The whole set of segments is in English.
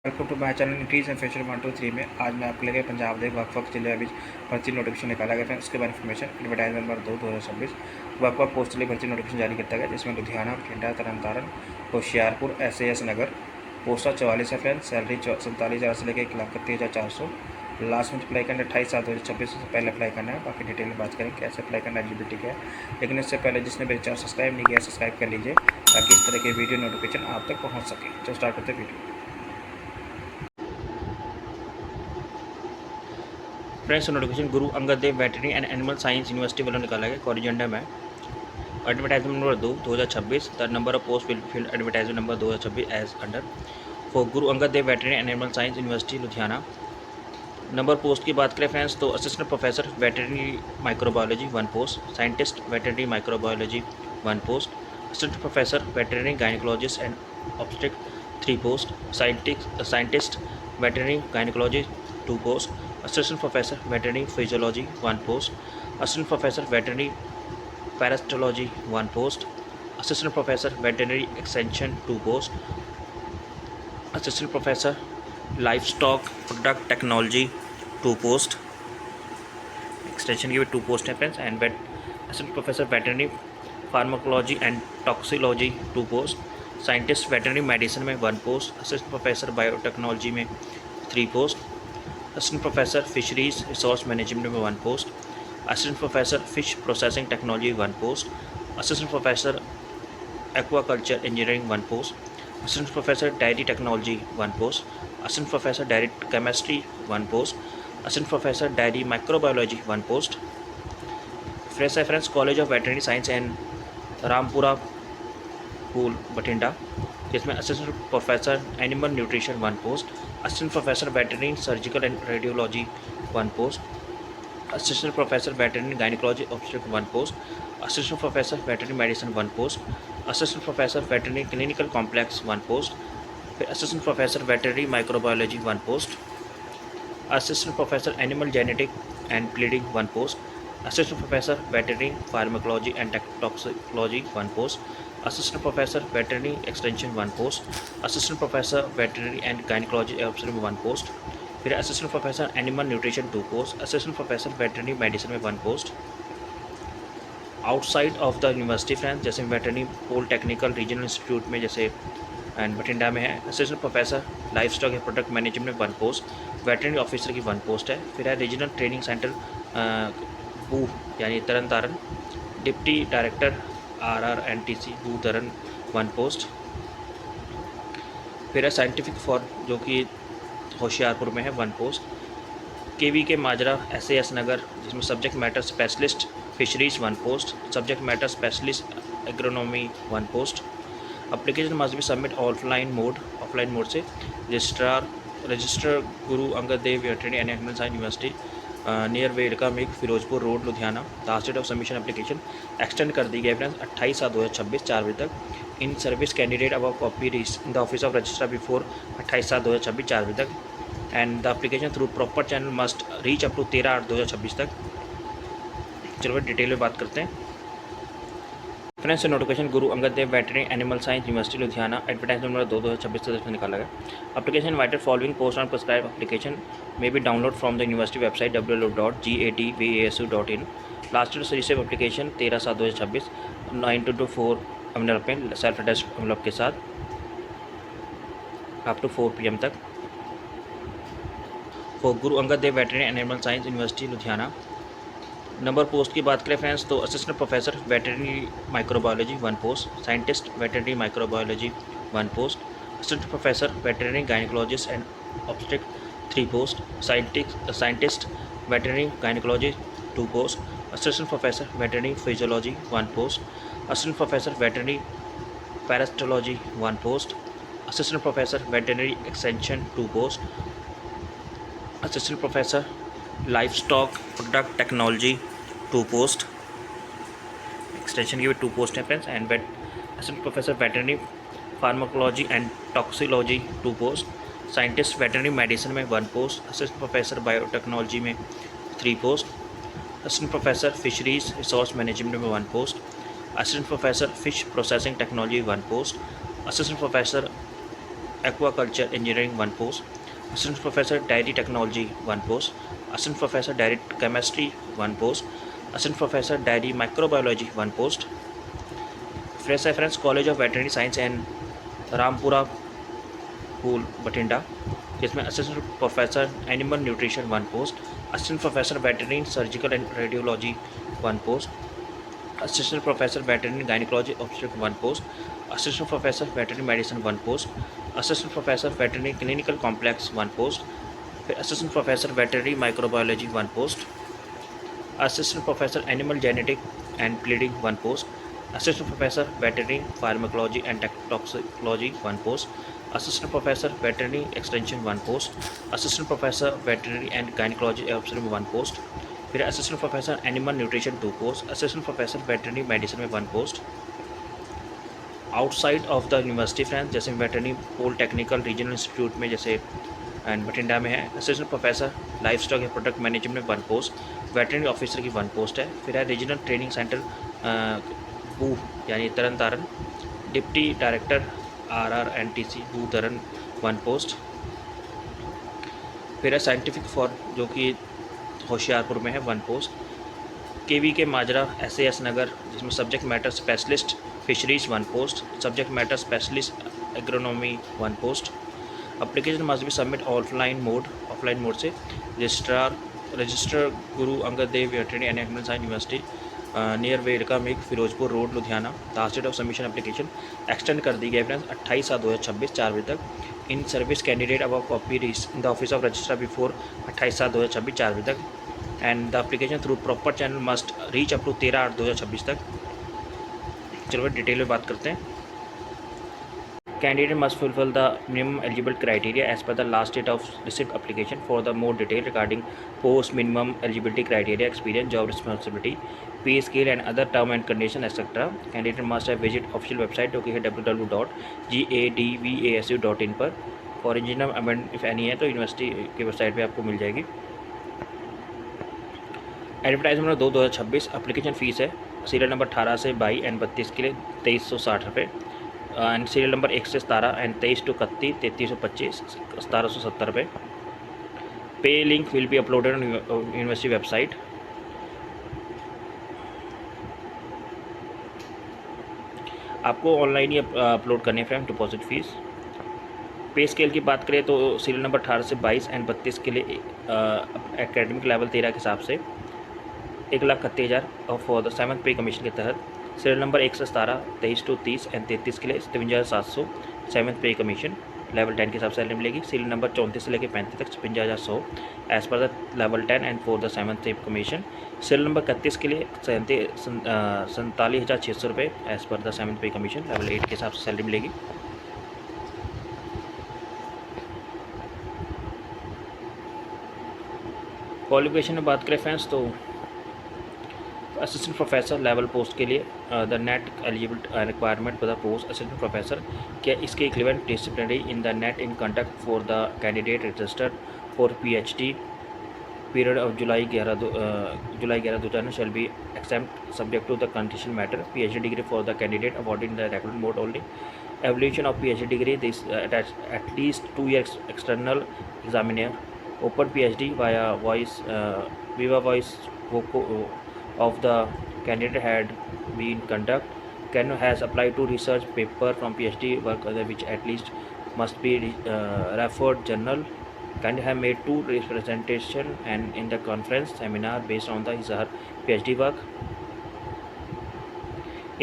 Welcome to my channel increase and future 1 2 3 में आज मैं आपके लिए पंजाब के वक्फ जिले में भर्ती नोटिफिकेशन निकाला गया था। उसके बाद इन्फॉर्मेशन एडवर्टाइजमेंट नंबर 2/2026 वक्फ पोस्ट लिए भर्ती नोटिफिकेशन जारी किया गया, जिसमें लुधियाना, बठिंडा, तरनतारन, होशियारपुर, SAS नगर। पोस्टा 44 है फ्रेंड। सैलरी 47,000 से लेकर 1,31,400। लास्ट में अप्लाई करना 28/7/2026 से पहले अप्लाई करना है। बाकी डिटेल में बात करें कैसे अप्लाई करना, एलिजिबिलिटी क्या है। लेकिन इससे पहले जिसने मेरे चैनल सब्सक्राइब नहीं किया सब्सक्राइब कर लीजिए ताकि इस तरह के वीडियो नोटिफिकेशन आप तक पहुँच सके। तो स्टार्ट करते video. Friends, notification Guru Angad Dev veterinary and animal science university वालों निकाला गया। कॉरिजेंडम है advertisement number 2/2026। The number of post will fill advertisement number 2026 as under for Guru Angad Dev veterinary and animal science university Ludhiana. Number post की बात करें फ्रेंड्स तो assistant professor veterinary microbiology 1 post, scientist veterinary microbiology 1 post, assistant professor veterinary gynaecologist and obstetrics 3 post, scientist veterinary gynaecology 2 post, assistant professor veterinary physiology 1 post, assistant professor veterinary parasitology 1 post, assistant professor veterinary extension 2 post, assistant professor livestock product technology 2 post, extension की भी 2 post है friends. And assistant professor veterinary pharmacology and toxicology 2 post, scientist veterinary medicine में 1 post, assistant professor biotechnology में 3 post, assistant professor fisheries resource management में 1 post, assistant professor fish processing technology 1 post, assistant professor aquaculture engineering 1 post, assistant professor diary technology 1 post, assistant professor diary chemistry 1 post, assistant professor diary microbiology 1 post. Friends, college of veterinary science and Rampura Phul Bathinda, जिसमें assistant professor animal nutrition 1 post, assistant professor veterinary surgical and radiology 1 post, assistant professor veterinary gynaecology obstetric 1 post, assistant professor veterinary medicine 1 post, assistant professor veterinary clinical complex 1 post, फिर assistant professor veterinary microbiology 1 post, assistant professor animal genetic and breeding 1 post, assistant professor veterinary pharmacology and toxicology 1 post, assistant professor veterinary extension 1 post, assistant professor veterinary and gynaecology obstetric 1 post, फिर assistant professor animal nutrition 2 post, assistant professor veterinary medicine में 1 post. Outside of the university friends, जैसे veterinary polytechnical regional institute में जैसे and Bathinda में है, assistant professor livestock and product management में 1 post, veterinary officer की 1 post है। फिर है रीजनल ट्रेनिंग सेंटर बू यानी तरन तारन, डिप्टी डायरेक्टर RRNTC बू तरन 1 पोस्ट। फिर है साइंटिफिक फॉर जो कि होशियारपुर में है 1 पोस्ट, KV के माजरा SAS नगर, जिसमें subject matter specialist fisheries 1 post, subject matter specialist agronomy 1 post. Application must be submit offline mode से registrar Guru Angad Dev veterinary and animal science university near Verka मिग Firozpur road Ludhiana. Last date of submission application extend कर दी गई friends 28/7/2026 4 बजे तक। In service candidate अब copy in the office of registrar before 28/7/2026 4 बजे तक and the application through proper channel must reach up to 13/8/2026 तक। चलो डिटेल में बात करते हैं friends. Notification Guru Angad Dev veterinary animal science university Ludhiana, advertisement number 2/2026 में निकाला गया। Application invited following post on prescribe application may be download from the university website www.gadvasu.in। Last date receive application 13/7/2026 9 to 4 envelope में सेल्फ अटेस्ट एनवेलप के साथ up to 4 PM तक। For Guru Angad Dev veterinary animal science university Ludhiana. Number post की बात करें friends तो assistant professor veterinary microbiology 1 post, scientist veterinary microbiology 1 post, assistant professor veterinary gynaecologist and obstetric 3 post, scientist veterinary gynaecology 2 post, assistant professor veterinary physiology 1 post, assistant professor veterinary parasitology 1 post, assistant professor veterinary extension 2 post, assistant professor livestock product technology 2 post, extension की भी 2 post है friends. And assistant professor veterinary pharmacology and toxicology 2 post, scientist veterinary medicine में 1 post, assistant professor biotechnology में 3 post, assistant professor fisheries resource management में 1 post, assistant professor fish processing technology 1 post, assistant professor Aquaculture Engineering 1 post, Assistant Professor Dairy Technology 1 post, Assistant Professor Dairy Chemistry 1 post, Assistant Professor Dairy Microbiology 1 post, Fresh Reference College of Veterinary Science and Rampura स्कूल बठिंडा, जिसमें assistant professor animal nutrition 1 post, assistant professor veterinary surgical and radiology 1 post, assistant professor veterinary gynaecology obstetric 1 post, assistant professor veterinary medicine 1 post, assistant professor veterinary clinical complex 1 post, फिर assistant professor veterinary microbiology 1 post, assistant professor animal genetic and breeding 1 post, assistant professor veterinary pharmacology and toxicology 1 post, assistant professor veterinary extension 1 post, assistant professor veterinary and gynaecology obstetric 1 post, फिर assistant professor animal nutrition 2 post, assistant professor veterinary medicine में 1 post. Outside of the university friends, जैसे veterinary polytechnical regional institute में जैसे and Bathinda में है, assistant professor livestock या product management में 1 post, veterinary officer की 1 पोस्ट है। फिर है रीजनल ट्रेनिंग सेंटर बू यानी तरन तारण, डिप्टी डायरेक्टर RRNTC बू तरन 1 पोस्ट। फिर है साइंटिफिक फॉर जो कि होशियारपुर में है 1 पोस्ट, KV के माजरा SAS नगर जिसमें subject matter specialist fisheries 1 post, subject matter specialist agronomy 1 post. Application must be submit offline mode से registrar Guru Angad Dev veterinary and animal science university near Verka मेक Firozpur road Ludhiana. Last date of submission application extend कर दी गई friends 28/7/2026 4 बजे तक। In service candidate अब copy in the office of registrar before 28/7/2026 4 बजे तक, and the application through proper channel must reach up to 13/8/2026 तक। चलो डिटेल में बात करते हैं। Candidate must fulfill the minimum eligible criteria as per the last date of receipt application. For the more detail regarding post minimum eligibility criteria, experience, job responsibility, pay scale and other term and condition etc. Candidate must have visit official website जो कि है www.gadvasu.in पर। For original amendment if any है तो university की website पे आपको मिल जाएगी। Advertisement number 2/2026। एप्लीकेशन फ़ीस है सीरियल नंबर 18 से 22 एंड 32 के लिए 2360 रुपये, एंड सीरियल नंबर 1 से 17 एंड 23 to 31 3325 1770 रुपये। पे link will be uploaded on university website. आपको ऑनलाइन ही अपलोड करने हैं फ्रेंड डिपॉजिट फीस। पे स्केल की बात करें तो सीरियल नंबर 18 से 22 एंड 32 के लिए एकेडमिक लेवल 13 के हिसाब से 1,31,000 और फॉर द 7th पे कमीशन के तहत सीरियल नंबर 1 से 17 23 to 30 एंड 33 के लिए 53,700 7th पे कमीशन लेवल 10 के हिसाब से सैलरी मिलेगी। सीरियल नंबर 34 से लेकर 35 तक 53,100 as per the level 10 and for the 7th पे कमीशन। सीरियल नंबर 31 के लिए 47,600 रुपये एज़ पर द 7th पे कमीशन लेवल 8 के हिसाब से सैलरी मिलेगी। क्वालिफिकेशन में बात करें फ्रेंड्स तो असिस्टेंट प्रोफेसर लेवल पोस्ट के लिए the net eligible requirement for the post assistant professor क्या इसके equivalent disciplinary in the net in conduct for the candidate registered for PhD period of July 11 shall be exempt subject to the condition matter. PhD degree for the candidate awarded in the regular mode only. Evaluation of PhD degree this at least 2 years external examiner. Open PhD via Viva voice of the candidate had been conduct. Candidate has applied to research paper from PhD work which at least must be referred journal. Candidate have made 2 representation and in the conference seminar based on his or her PhD work.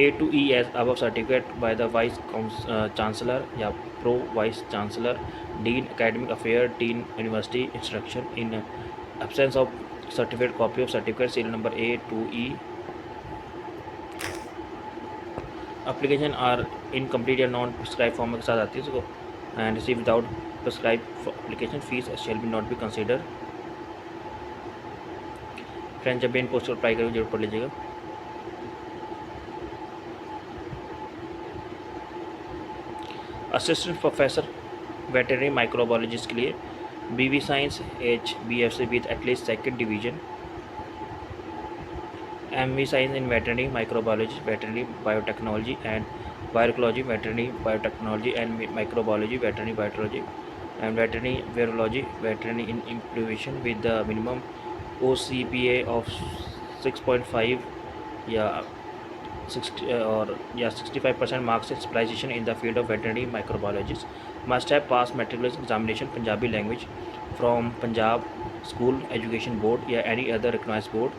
A to E as above certificate by the Vice Chancellor या Pro Vice Chancellor, Dean Academic Affairs, Dean University Instruction. In absence of certificate, copy of certificate serial number A to E. Application are incomplete या non prescribed form के साथ आती है इसको and receive without prescribed application fees shall be not be considered. Friends जब भी इन post apply करेंगे जरूर पढ़ लीजिएगा। असिस्टेंट प्रोफेसर वेटरनरी माइक्रोबायोलॉजिस्ट के लिए BV science HBFC with at least 2nd division, MV science in veterinary microbiology veterinary biotechnology and bioecology, veterinary biotechnology and microbiology, veterinary biotechnology, and veterinary virology, veterinary in incubation with the minimum OCPA of 6.5, yeah, 60 or yeah 65% marks in specialization in the field of veterinary microbiologist. Must have passed matriculation examination Punjabi language from Punjab School Education Board, yeah, any other recognized board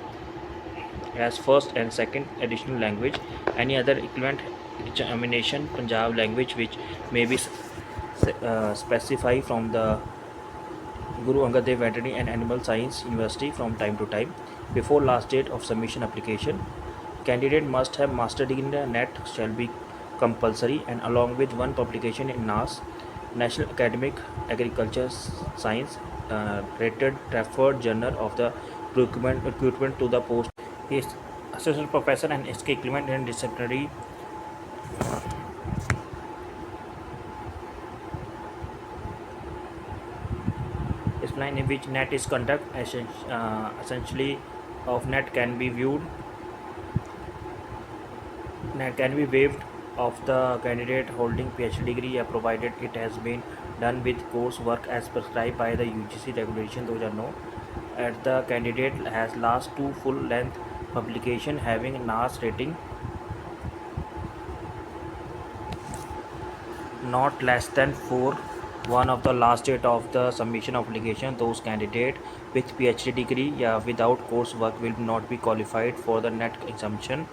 as first and second additional language. Any other equivalent examination Punjab language which may be specified from the Guru Angad Dev Veterinary and Animal Science University from time to time. Before last date of submission application, candidate must have master degree in the NET shall be compulsory, and along with one publication in NAS, National Academic Agriculture Science, rated Trafford Journal of the recruitment to the post is assistant professor and SK equivalent in disciplinary discipline in which NET is conduct essentially of NET can be viewed NET can be waived of the candidate holding PhD degree, provided it has been done with coursework as prescribed by the UGC regulation 2009. At the candidate has last two full length publication having NAS rating not less than 4 one of the last date of the submission application. Those candidate with PhD degree, yeah, without coursework will not be qualified for the NET exemption.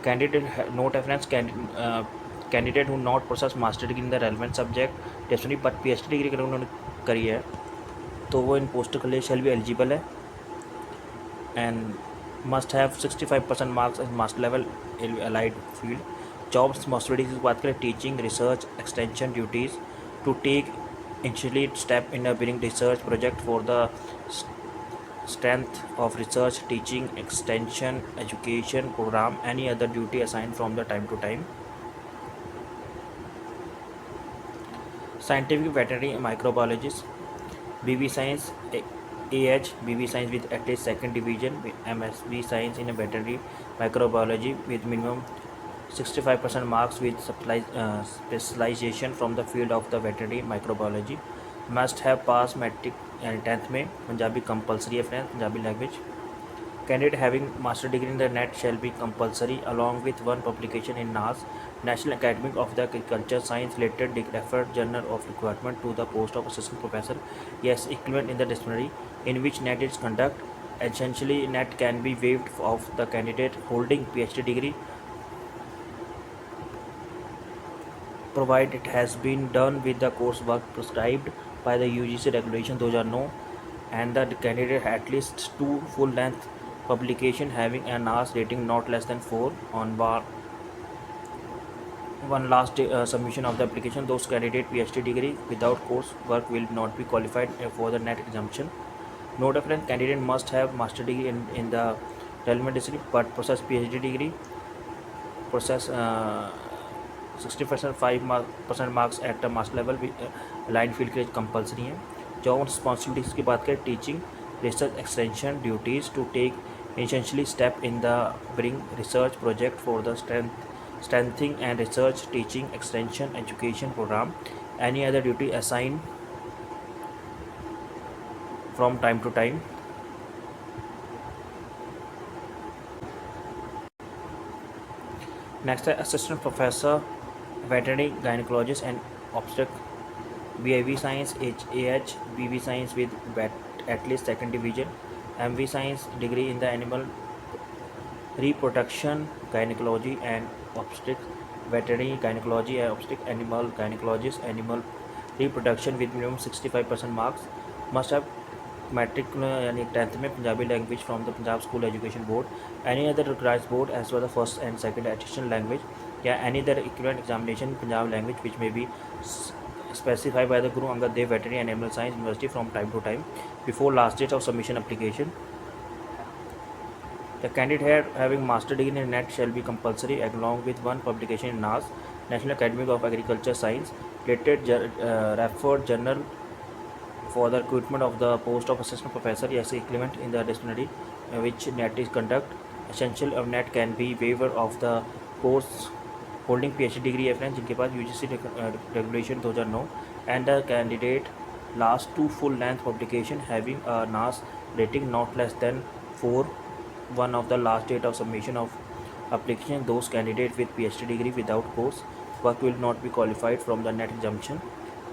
Candidate no reference candidate who not process master degree in the relevant subject definitely but PhD degree अगर उन्होंने करी है तो वो इन पोस्टों के लिए shell भी eligible है and must have 65% marks in master level allied field jobs responsibilities की बात करें teaching research extension duties to take initially step in a winning research project for the strength of research teaching extension education program any other duty assigned from the time to time. Scientific veterinary microbiologist BV science AH BV science with at least second division MSB science in a veterinary microbiology with minimum 65% marks with specialization from the field of the veterinary microbiology must have passed metric and 10th में Punjabi compulsory है friends Punjabi language. Candidate having master degree in the NET shall be compulsory along with one publication in NAS National Academy of the Agriculture Science related referred journal of requirement to the post of assistant professor, yes, equivalent in the disciplinary in which NET is conduct. Essentially NET can be waived of the candidate holding PhD degree provided it has been done with the coursework prescribed by the UGC regulation 2009 and the candidate at least two full length publication having a NAS rating not less than 4 on bar one last submission of the application. Those candidate PhD degree without coursework will not be qualified for the NET exemption. No different candidate must have master degree in the relevant discipline but possess PhD degree possess 60% 5% marks at the master level line field के लिए compulsory हैं. Job responsibilities की बात करें teaching research extension duties to take essentially step in the bring research project for the strengthening and research teaching extension education program any other duty assigned from time to time. Next है assistant professor veterinary gynecologist and obstetric BIV science AH BV science with at least second division MV science degree in the animal reproduction gynecology and obstetrics veterinary gynecology and obstetric animal gynecologist animal reproduction with minimum 65% marks must have matric यानी 10th में Punjabi language from the Punjab school education board any other recognised board as well the first and second additional language या any other equivalent examination Punjab language which may be specified by the Guru Angad Dev Veterinary and Animal Science University from time to time before last date of submission application. The candidate having master degree in NET shall be compulsory along with one publication in NAS National Academy of Agriculture Science related referred journal for the recruitment of the post of assistant professor yes equivalent in the disciplinary which NET is conduct. Essential of NET can be waiver of the course holding PhD degree है friends जिनके पास UGC regulation 2009 and the candidate last two full length publication having a NAAS rating not less than 4 one of the last date of submission of application. Those candidates with PhD degree without course work will not be qualified from the net exemption.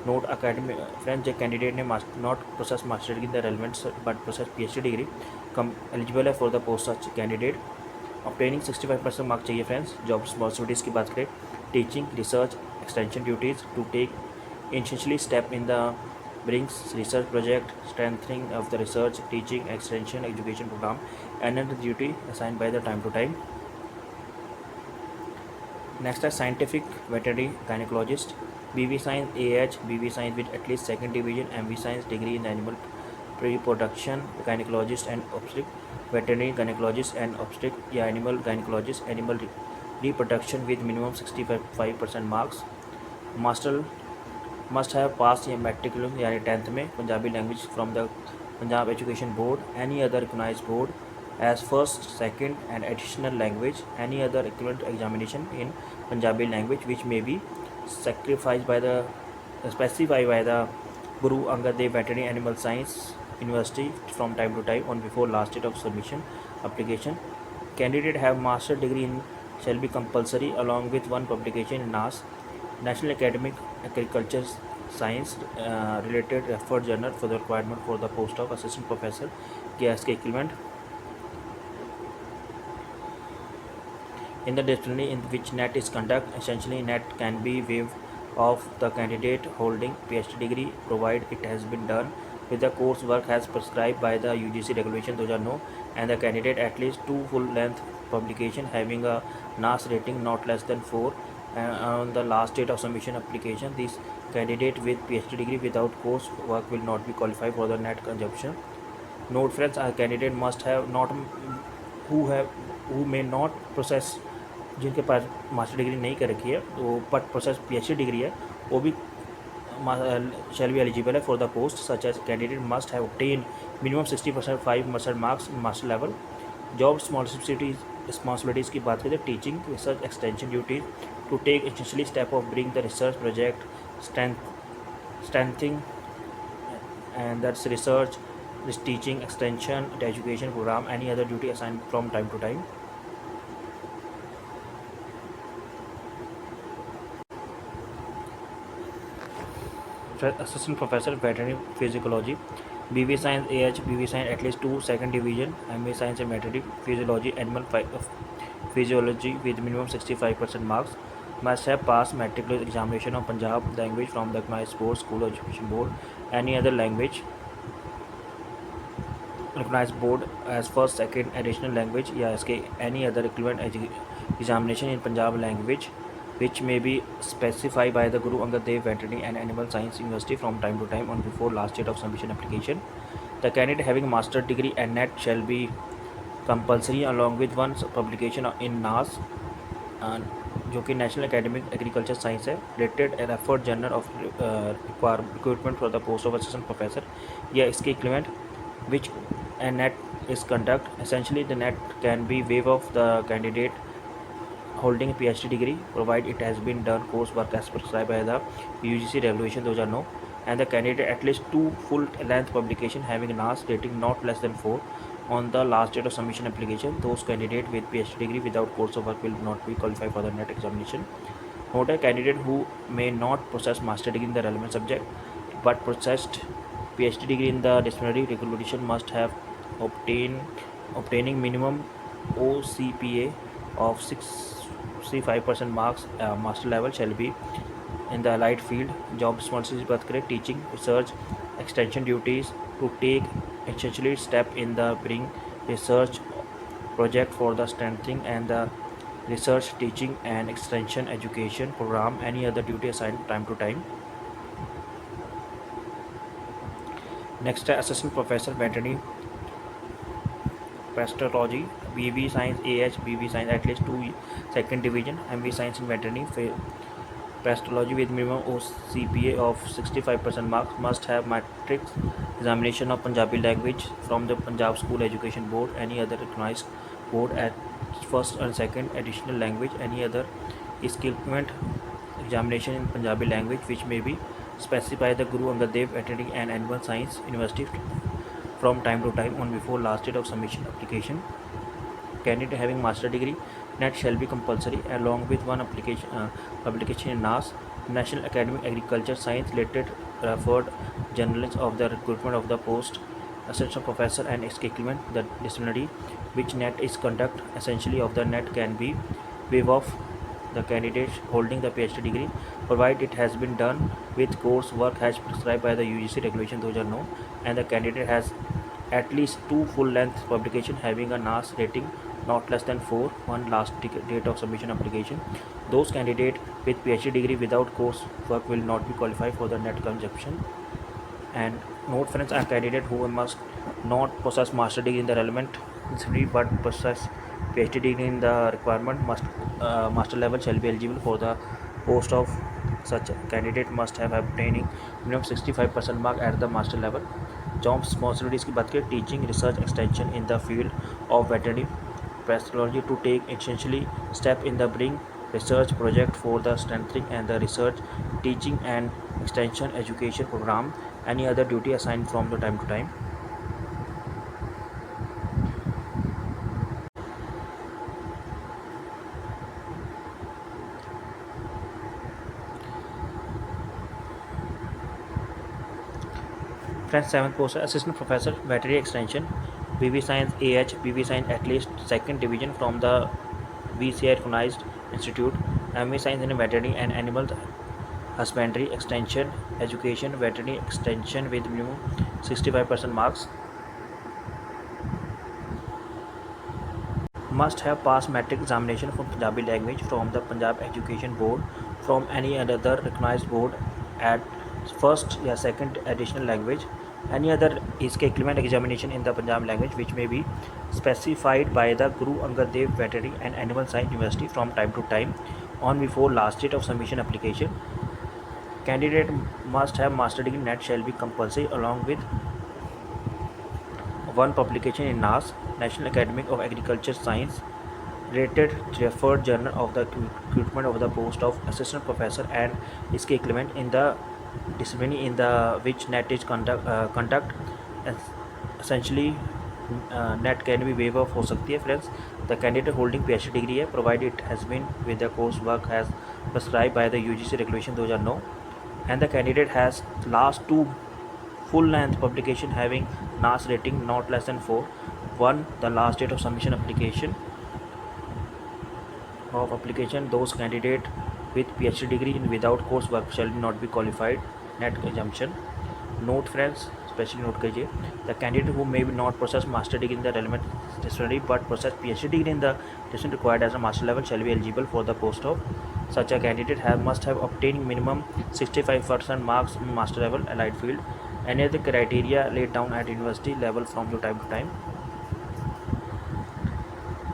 Note academic friends जो candidate ने not possess master degree the relevant but possess PhD degree come eligible है for the post such candidate obtaining 65% marks चाहिए friends. Job responsibilities की बात करें teaching research extension duties to take essentially step in the brings research project strengthening of the research teaching extension education program and the duty assigned by the time to time. Next is scientific veterinary gynecologist BV Science AH BV Science with at least second division MV Science degree in animal reproduction gynecologist and obstetric veterinary gynecologist and obstetric या animal gynecologist animal reproduction with minimum 65% marks. Master must have passed या मैट्रिकुलम यानी 10th में Punjabi language from the Punjab education board any other recognised board as first, second and additional language, any other equivalent examination in Punjabi language which may be specified by the Guru Angad Dev Veterinary Animal Science University from time to time on before last date of submission application. Candidate have master degree in shall be compulsory along with one publication in NAS National Academic Agriculture Science related referred journal for the requirement for the post of assistant professor gas के equivalent in the discipline in which NET is conducted. Essentially NET can be waived of the candidate holding PhD degree provided it has been done with the coursework as prescribed by the UGC regulation 2009 and the candidate at least 2 full length publication having a NAS rating not less than 4 on the last date of submission application. This candidate with PhD degree without coursework will not be qualified for the NET consumption. Note friends, a candidate must have not who may not possess जिनके पास master degree नहीं कर रखी है तो but possess PhD degree है वो भी shall be eligible है for the post such as candidate must have obtained minimum 60% marks in master level. Job responsibilities की बात करें teaching research extension duties to take essentially step of bring the research project strengthening and that's research this teaching extension the education program any other duty assigned from time to time. Assistant Professor Veterinary Physiology BV Science AH BV Science at least 2 second division MA Science and Veterinary Physiology Animal Physiology with minimum 65% marks must have passed matriculation examination of Punjab language from the recognized board school education board any other language recognized board as first second additional language या इसके any other equivalent examination in Punjab language which may be specified by the Guru Angad Dev Veterinary and Animal Science University from time to time on before last date of submission application. The candidate having master degree and NET shall be compulsory along with one publication in NAS जो कि national academic agriculture science है related referred journal of requirement for the post of assistant professor या इसके equivalent which a NET is conduct. Essentially the NET can be waive of the candidate holding a PhD degree provided it has been done coursework as prescribed by the UGC regulation 2009 and the candidate at least 2 full length publication having NAS rating not less than 4 on the last date of submission application. Those candidates with PhD degree without course of work will not be qualified for the NET examination. Note a candidate who may not possess master degree in the relevant subject but possessed PhD degree in the disciplinary regulation must have obtaining minimum OCPA of 65% marks master level shall be in the allied field. Job responsibilities बात करें teaching research extension duties to take essentially step in the bring research project for the strengthening and the research teaching and extension education program any other duty assigned time to time. Next assistant professor veterinary pastology BV Science AH BV Science at least 2 second division MV Science in veterinary pastology with minimum OCPA of 65% marks must have matrix examination of Punjabi language from the Punjab School Education Board any other recognized board at first and second additional language any other equivalent examination in Punjabi language, which may be specified the Guru Angad Dev attending an animal science university from time to time on before last date of submission application. Candidate having master degree, NET shall be compulsory along with one publication in NAS, National Academy Agriculture Science related referred journals of the recruitment of the post assistant professor and its equivalent. The disciplinary which NET is conduct essentially of the NET can be waive off the candidate holding the PhD degree, provided it has been done with course work as prescribed by the UGC regulation 2009, and the candidate has at least two full-length publication having a NAS rating not less than 4, one last date of submission application. Those candidate with PhD degree without course work will not be qualified for the NET consumption. And note friends, a candidate who must not possess master degree in the relevant discipline but possess PhD degree in the requirement must master level shall be eligible for the post of such candidate must have obtaining minimum 65% mark at the master level. Job responsibilities की बात करें, teaching research extension in the field of veterinary pathology to take essentially step in the bring research project for the strengthening and the research teaching and extension education program, any other duty assigned from the time to time. Friends, 7th post assistant professor veterinary extension BV science AH BV science at least second division from the VCI recognized institute, MA science in veterinary and animal husbandry extension education veterinary extension with minimum 65% marks, must have passed metric examination from Punjabi language from the Punjab Education Board from any other recognized board at first या second additional language, any other इसके equivalent examination in the Punjab language which may be specified by the Guru Angad Dev Veterinary and Animal Science University from time to time on before last date of submission application. Candidate must have master degree. NET shall be compulsory along with one publication in NAS, National Academy of Agriculture Science rated referred journal of the recruitment of the post of assistant professor and इसके equivalent in the discipline in the which NET is conduct essentially NET can be waiver हो सकती है. Friends, the candidate holding PhD degree है provided it has been with the course work as prescribed by the UGC regulation 2009, and the candidate has last two full-length publication having NAS rating not less than 4, one the last date of submission application those candidate with PhD degree in without coursework shall not be qualified NET exemption. Note friends, especially note कीजिए, the candidate who may not possess master degree in the relevant discipline but possess PhD degree in the discipline required as a master level shall be eligible for the post of such a candidate must have obtained minimum 65% marks in master level allied field. Any other criteria laid down at university level from time to time.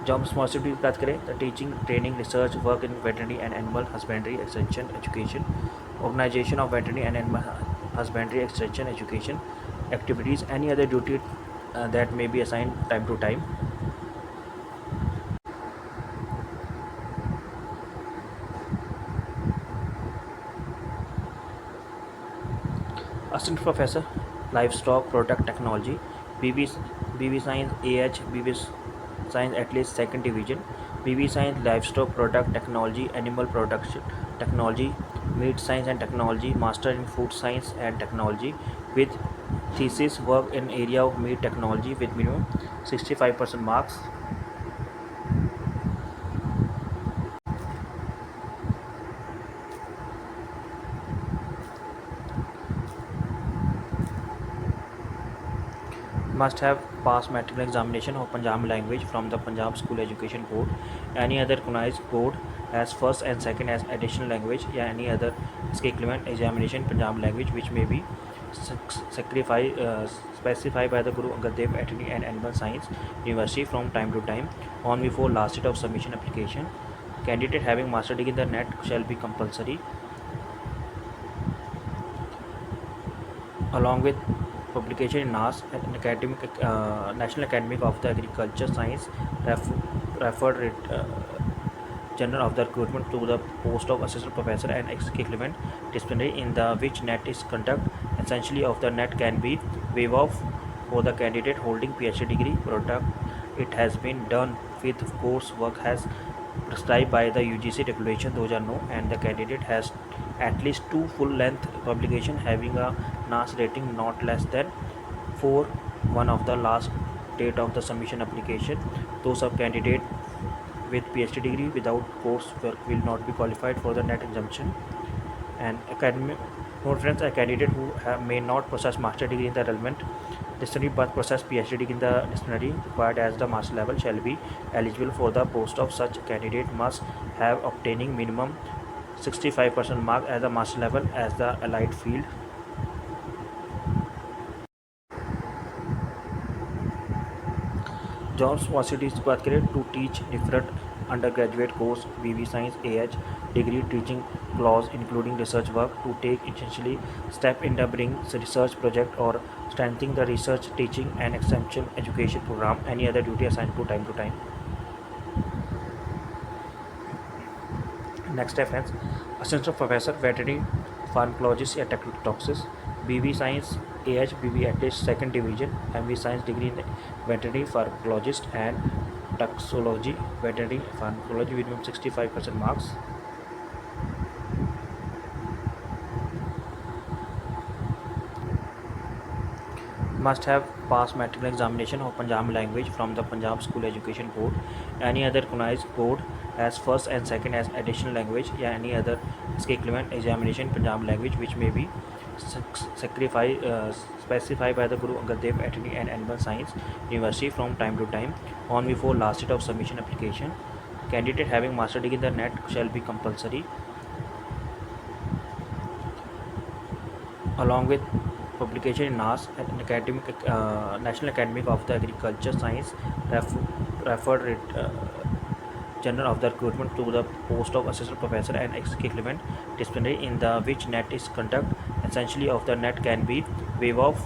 Job responsibility की बात करें, the teaching training research work in veterinary and animal husbandry extension education, organisation of veterinary and animal husbandry extension education activities, any other duty that may be assigned time to time. Assistant Professor Livestock Product Technology BV Science AH BV Science at least second division, BV Science Livestock Product Technology Animal Production Technology, Meat Science and Technology, Master in Food Science and Technology with thesis work in area of meat technology with minimum 65% marks. Must have passed matric examination of Punjab language from the Punjab School Education Board, any other recognized board as first and second as additional language या any other इसके equivalent examination Punjab language which may be specified by the Guru Angad Dev Veterinary and Animal Science University from time to time on before last date of submission application. Candidate having master degree in the NET shall be compulsory along with publication in NAS, National Academy of the Agriculture Science referred general of the recruitment to the post of assistant professor and equivalent disciplinary in the which net is conduct essentially of the net can be waive off for the candidate holding PhD degree product. It has been done with coursework has prescribed by the UGC regulation 2009 and the candidate has at least two full length publication having a NAS rating not less than 4 one of the last date of the submission application. Those of candidate with PhD degree without coursework will not be qualified for the net exemption. And academic note friends, a candidate who may not possess master degree in the relevant disciplinary but possess PhD degree in the disciplinary required as the master level shall be eligible for the post of such candidate must have obtaining minimum 65% mark as the master level as the allied field. Job possibilities की बात करें to teach different undergraduate course BV science AH degree teaching clause including research work to take essentially step in the bring research project or strengthening the research teaching and extension education program any other duty assigned to time. Next step friends, assistant professor veterinary pharmacologist या toxicist BV science AH BV at least second division MV science degree in veterinary pharmacologist and toxicology veterinary pharmacology with minimum 65% marks. Must have passed matriculation examination of Punjabi language from the Punjab School Education Board, any other recognized board as first and second as additional language या any other equivalent examination Punjabi language which may be specified by the Guru Angad Dev Veterinary and Animal Science University from time to time on before last date of submission application. Candidate having master degree in the net shall be compulsory along with publication in NAS and National Academy of the Agriculture Science referred general of the recruitment to the post of assistant professor and equivalent disciplinary in the which net is conduct essentially of the net can be waive off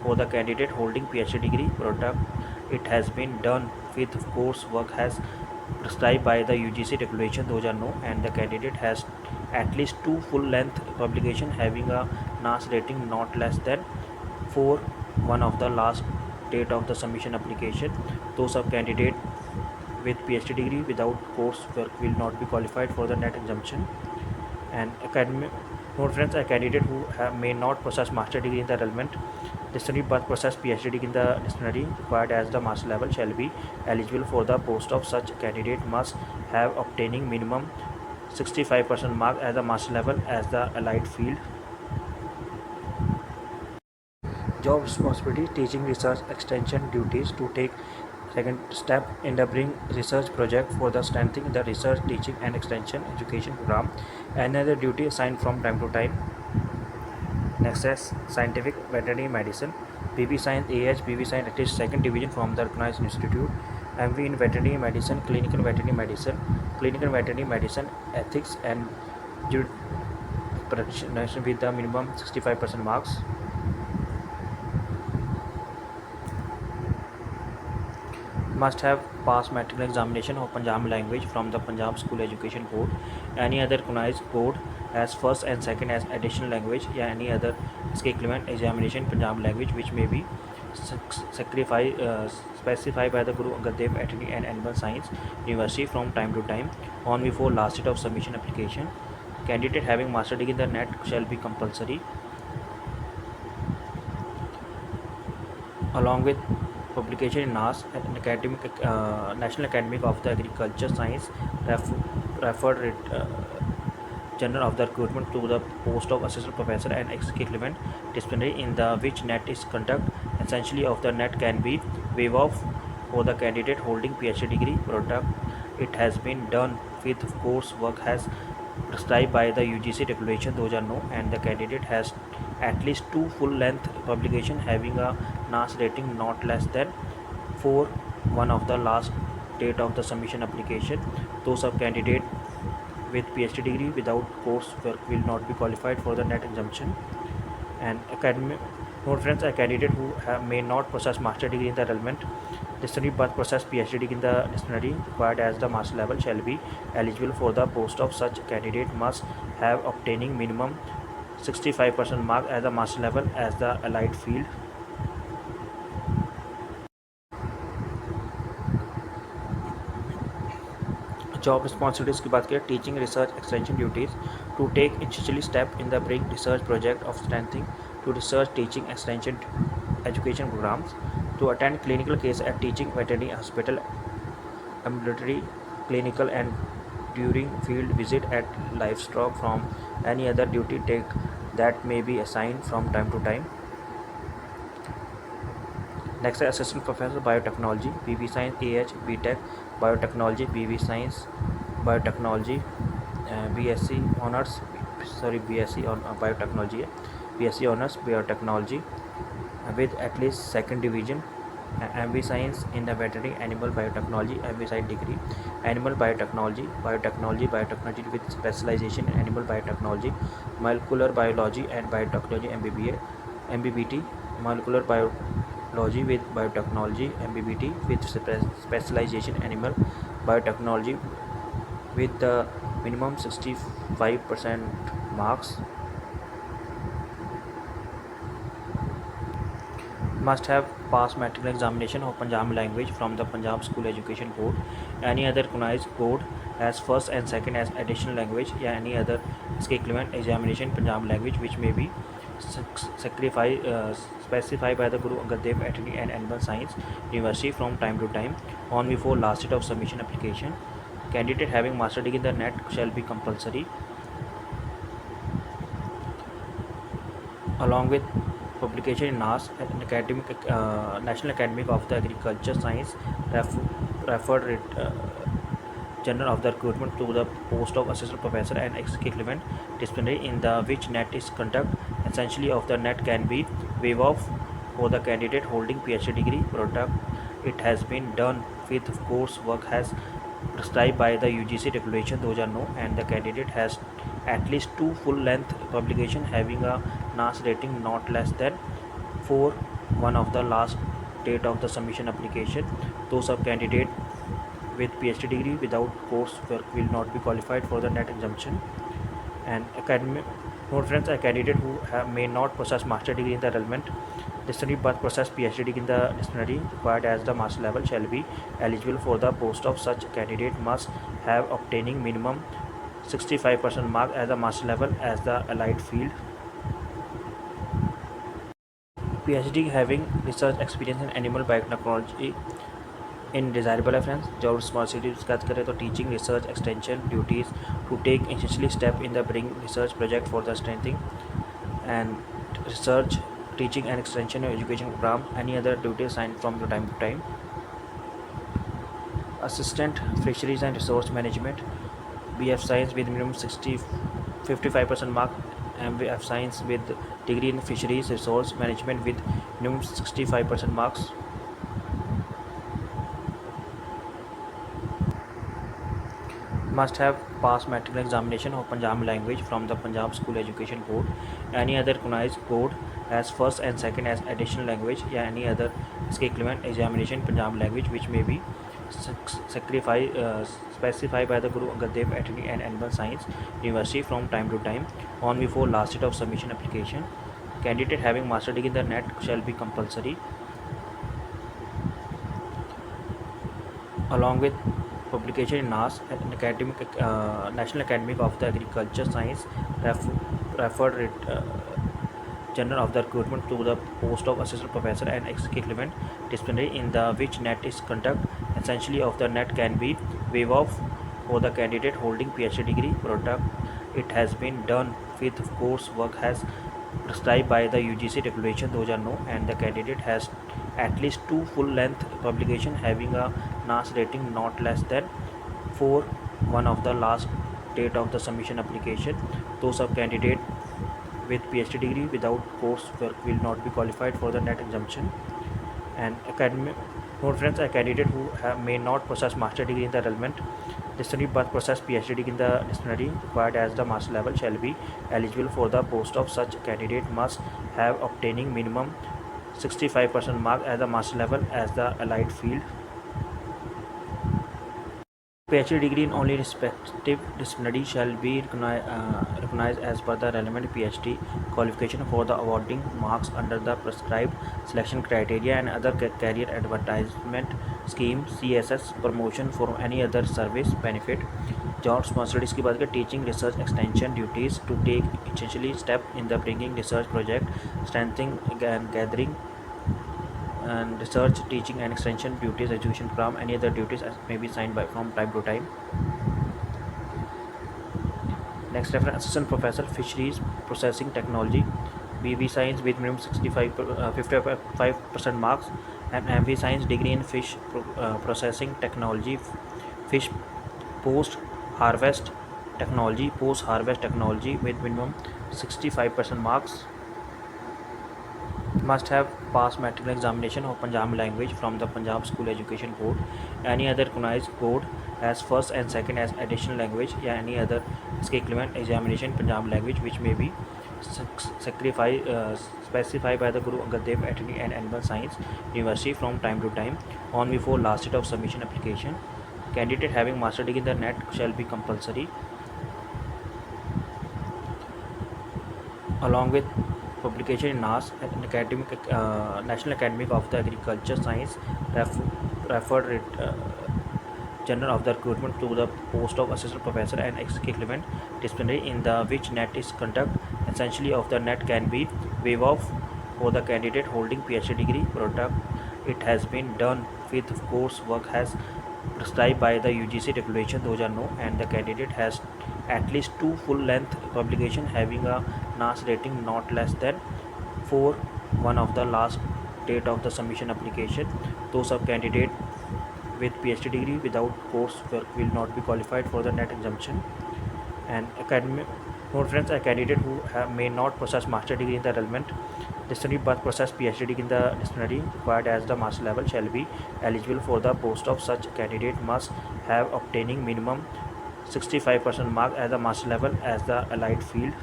for the candidate holding PhD degree product. It has been done with coursework has prescribed by the UGC regulation 2009 and the candidate has at least two full length publication having a NAS rating not less than 4 one of the last date of the submission application. Those of candidate with PhD degree without coursework will not be qualified for the net exemption. And academic note friends, a candidate who may not possess master degree in the relevant disciplinary but possess PhD degree in the disciplinary required as the master level shall be eligible for the post of such candidate must have obtaining minimum 65% mark as the master level as the allied field. Job responsibility teaching research extension duties to take second step in the bring research project for the strengthening the research teaching and extension education program another duty assigned from time to time. Next is scientific veterinary medicine BV science AH BV science at least second division from the recognized institute MV in veterinary medicine clinical veterinary medicine ethics and jurisprudence with the minimum 65% marks. Must have passed matriculation examination of Punjabi language from the Punjab School Education Board, any other recognized board as first and second as additional language या any other equivalent examination Punjabi language which may be specified by the Guru Angad Dev Veterinary and Animal Science University from time to time on before last date of submission application. Candidate having master degree in the net shall be compulsory along with publication in NAS and National Academy of the Agriculture Science referred general of the recruitment to the post of assistant professor and equivalent disciplinary in the which net is conduct essentially of the net can be waive off for the candidate holding PhD degree product. It has been done with coursework has prescribed by the UGC regulation 2009 and the candidate has at least two full length publication having a NAS rating not less than 4 one of the last date of the submission application. Those of candidate with PhD degree without coursework will not be qualified for the net exemption. And academic note friends, a candidate who may not possess master degree in the relevant Dictionary birth process PhD in the dictionary required as the master level shall be eligible for the post of such candidate must have obtaining minimum 65% mark as the master level as the allied field. Job responsibilities की बात करें teaching research extension duties to take institutionally step in the bring research project of strengthening to research teaching extension education programs to attend clinical case at teaching veterinary hospital ambulatory clinical and during field visit at livestock from any other duty take that may be assigned from time to time. Next is assistant professor biotechnology PV science AH BTech biotechnology PV science biotechnology BSc honors BSc on biotechnology BSc honors biotechnology with at least second division MB science in the veterinary animal biotechnology MB science degree animal biotechnology with specialization in animal biotechnology molecular biology and biotechnology MBBT molecular biology with biotechnology MBBT with specialization animal biotechnology with the minimum 65% marks. Must have passed matriculation examination of Punjab language from the Punjab School Education Board. Any other recognized board as first and second as additional language या any other इसके equivalent examination Punjab language which may be specified by the Guru Angad Dev Veterinary and Animal Science University from time to time on before last date of submission application. Candidate having master degree in the NET shall be compulsory along with publication in NAS and National Academy of the Agriculture Science referred General of the recruitment to the post of assistant professor and equivalent disciplinary in the which NET is conduct. Essentially of the NET can be waived off for the candidate holding PhD degree product. It has been done with course work has prescribed by the UGC regulation 2009 and the candidate has at least 2 full length publication having a NAS rating not less than 4 one of the last date of the submission application. Those of candidate with PhD degree without coursework will not be qualified for the NET exemption. And academic note friends, a candidate who may not possess master degree in the relevant disciplinary but possess PhD degree in the disciplinary required as the master level shall be eligible for the post of such candidate must have obtaining minimum 65% mark as the master level as the allied field. PhD having research experience in animal biotechnology, any other recognized board as first and second as additional language which may be specified by the Guru Angad Dev Veterinary and Animal Science University from time to time on before last date of submission application. Candidate having master degree in the NET shall be eligible for the post of such candidate must have obtaining minimum 65% mark as a master level as the allied field. PhD having research experience in animal biotechnology in desirable है friends. Job responsibilities की बात करें तो teaching research extension duties to take institutionally step in the bring research project for the strengthening and research teaching and extension education program any other duties assigned from the time to time. Assistant fisheries and resource management BF science with minimum 55% mark MF science with degree in fisheries resource management with minimum 65% marks. Must have passed matriculation examination of Punjab language from the Punjab School Education Board. Any other recognized board as first and second as additional language या any other इसके equivalent examination Punjab language which may be specified by the Guru Angad Dev Veterinary and Animal Science University from time to time on before last date of submission application. Candidate having master degree in the NET shall be compulsory along with publication in NAS and National Academy of the Agriculture Science referred General of the recruitment to the post of assistant professor and equivalent disciplinary in the which NET is conduct. Essentially of the NET can be waived off for the candidate holding PhD degree product. It has been done with course work has prescribed by the UGC regulation 2009 and the candidate has at least 2 full length publication having a NAS rating not less than 4 one of the last date of the submission application. Those of candidate with PhD degree without coursework will not be qualified for the NET exemption. And academic note friends, a candidate who may not possess master degree in the relevant disciplinary but possess PhD degree in the disciplinary required as the master level shall be eligible for the post of such candidate must have obtaining minimum 65% mark as the master level as the allied field. PhD degree in only respective disciplinary shall be recognized as per the relevant PhD qualification for the awarding marks under the prescribed selection criteria and other career advertisement scheme CSS promotion for any other service benefit job responsibilities की बात करें teaching research extension duties to take essentially step in the bringing research project strengthening and gathering and research, teaching and extension duties, education program, any other duties as may be signed by from time to time. Next reference, assistant professor, fisheries processing technology, BV science with minimum 55% marks, and MV science degree in fish processing technology, fish post harvest technology with minimum 65% marks. Must have passed matric examination of Punjabi language from the Punjab School Education Board, any other recognized board as first and second as additional language, or any other equivalent examination Punjabi language which may be specified by the Guru Angad Dev Veterinary and Animal Science University from time to time on before last date of submission application. Candidate having master degree in the NET shall be compulsory, along with publication in NAS, National Academy of the Agriculture Science, referred General of the recruitment to the post of assistant professor and equivalent disciplinary in the which NET is conduct. Essentially of the NET can be waived off for the candidate holding PhD degree product. It has been done with course work has prescribed by the UGC regulation 2009 and the candidate has at least 2 full length publication having a NAS rating not less than 4 one of the last date of the submission application. Those of candidate with PhD degree without coursework will not be qualified for the NET exemption. And academic note friends, a candidate who may not possess master degree in the relevant disciplinary but possess PhD degree in the disciplinary required as the master level shall be eligible for the post of such candidate must have obtaining minimum 65% mark as the master level as the allied field.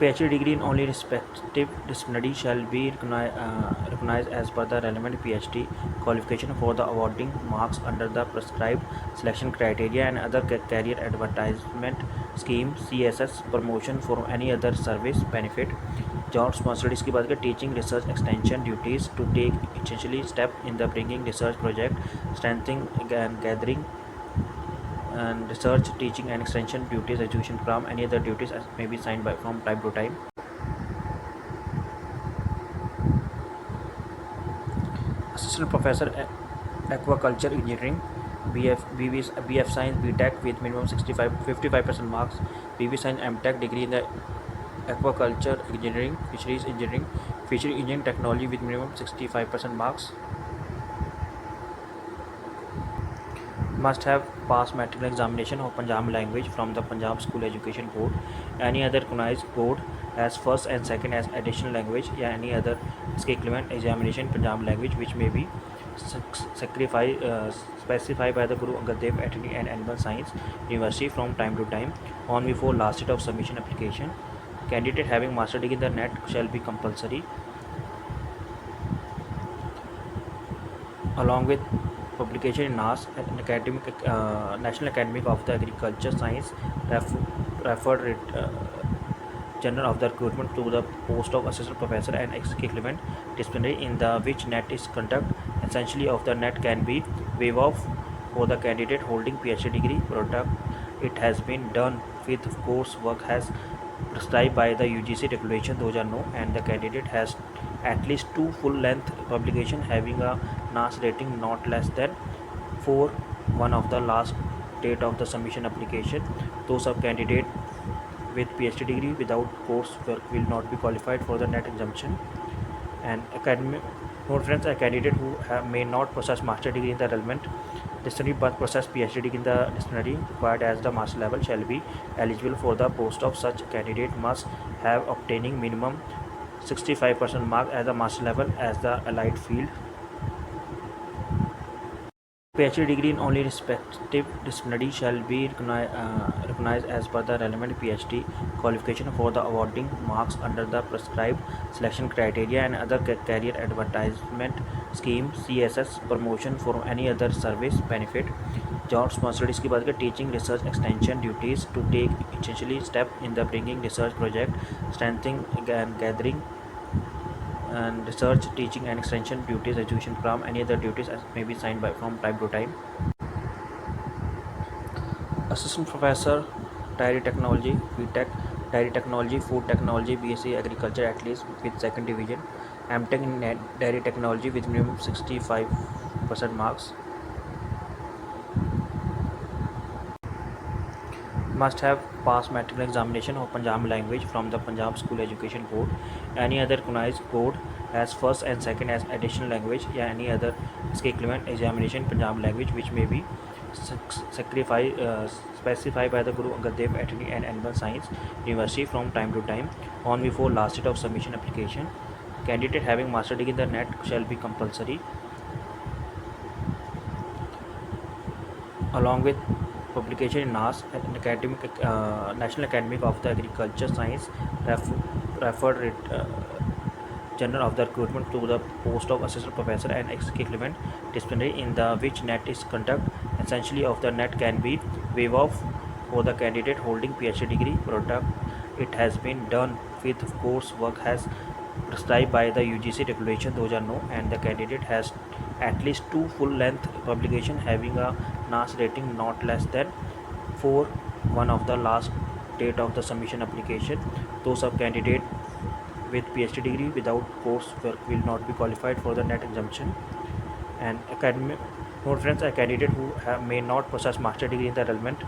PhD degree in only respective disciplinary shall be recognized as per the relevant PhD qualification for the awarding marks under the prescribed selection criteria and other career advertisement scheme CSS promotion for any other service benefit job responsibilities की बात करें teaching research extension duties to take essentially step in the bringing research project strengthening and gathering and research, teaching and extension duties, education program, any other duties as may be signed by from time to time. Assistant Professor Aquaculture Engineering, BF Science BTech with minimum 55% marks, BV Science MTech degree in the Aquaculture Engineering, Fishery Engineering Technology with minimum 65% marks. Must have passed matric examination of Punjabi language from the Punjab School Education Board, any other recognized board as first and second as additional language, or any other equivalent examination Punjabi language which may be specified by the Guru Angad Dev Veterinary and Animal Science University from time to time on before last date of submission application. Candidate having master degree in the NET shall be compulsory, along with publication in NAS, National Academy of the Agriculture Science, referred General of the recruitment to the post of assistant professor and equivalent disciplinary in the which NET is conduct. Essentially of the NET can be waived off for the candidate holding PhD degree product. It has been done with course work has prescribed by the UGC regulation 2009 and the candidate has at least 2 full length publication having a NAS rating not less than 4 one of the last date of the submission application. Those of candidate with PhD degree without coursework will not be qualified for the NET exemption. And academic note friends, a candidate who may not possess master degree in the relevant disciplinary but possess PhD degree in the disciplinary required as the master level shall be eligible for the post of such candidate must have obtaining minimum 65% mark as the master level as the allied field. PhD degree in only respective disciplinary shall be recognized as per the relevant PhD qualification for the awarding marks under the prescribed selection criteria and other career advertisement scheme CSS promotion for any other service benefit job responsibilities की बात करें teaching research extension duties to take essentially step in the bringing research project strengthening and gathering and research teaching and extension duties education from any other duties as may be signed by from time to time assistant professor dairy technology btech dairy technology food technology bsc agriculture at least with second division mtech in dairy technology with minimum 65% marks must have passed matriculation examination of Punjab language from the Punjab School Education Board. Any other recognized board as first and second as additional language या any other इसके equivalent examination Punjab language which may be specified by the Guru Angad Dev Veterinary and Animal Science University from time to time on before last date of submission application. Candidate having master degree in the NET shall be compulsory along with publication in NAS, National Academy of the Agriculture Science, referred Journal of the recruitment to the post of assistant professor and equivalent disciplinary in the which NET is conduct. Essentially of the NET can be waive off for the candidate holding PhD degree product. It has been done with course work has prescribed by the UGC regulation 2009 and the candidate has at least 2 full-length publication having a NAS rating not less than 4 one of the last date of the submission application. Those of candidate with PhD degree without coursework will not be qualified for the NET exemption. And academic note friends, a candidate who may not possess master degree in the relevant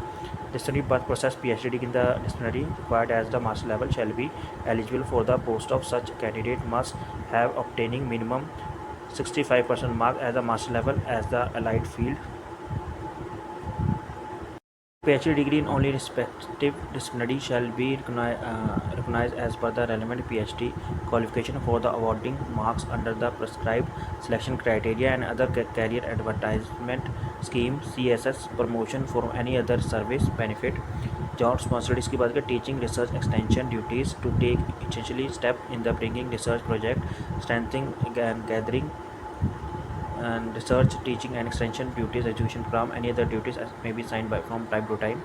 disciplinary but possess PhD degree in the disciplinary required as the master level shall be eligible for the post of such candidate must have obtaining minimum 65% mark as the master level as the allied field. PhD degree in only respective disciplinary shall be recognized as per the relevant PhD qualification for the awarding marks under the prescribed selection criteria and other career advertisement scheme CSS promotion for any other service benefit. Job responsibilities की बात करें teaching research extension duties to take essentially step in the bringing research project strengthening and gathering and research teaching and extension duties education from any other duties as may be signed by from time to time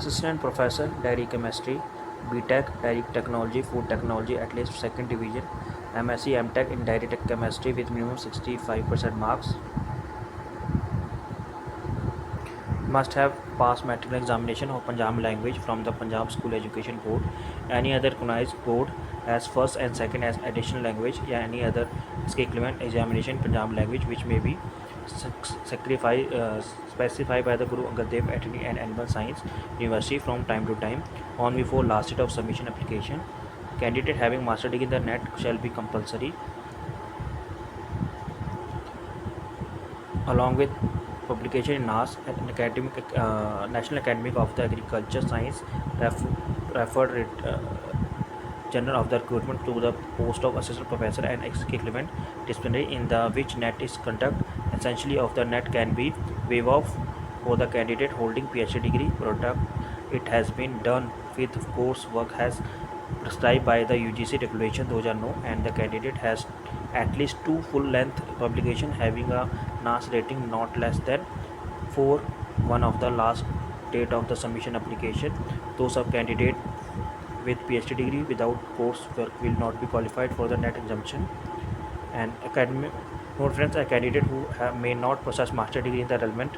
assistant professor dairy chemistry btech dairy technology food technology at least second division msc mtech in dairy chemistry with minimum 65% marks must have passed matriculation examination of Punjab language from the Punjab School Education Board. Any other recognized board as first and second as additional language या any other इसके equivalent examination Punjab language which may be specified by the Guru Angad Dev Veterinary and Animal Science University from time to time on before last date of submission application. Candidate having master degree in the NET shall be compulsory along with publication in NAS, National Academy of the Agriculture Science, referred Journal of the recruitment to the post of assistant professor and equivalent disciplinary in the which NET is conduct. Essentially of the NET can be waive off for the candidate holding PhD degree product. It has been done with course work has prescribed by the UGC regulation 2009 and the candidate has at least 2 full-length publication having a NAS rating not less than 4 one of the last date of the submission application. Those of candidate with PhD degree without coursework will not be qualified for the NET exemption. And academic note friends, a candidate who may not possess master degree in the relevant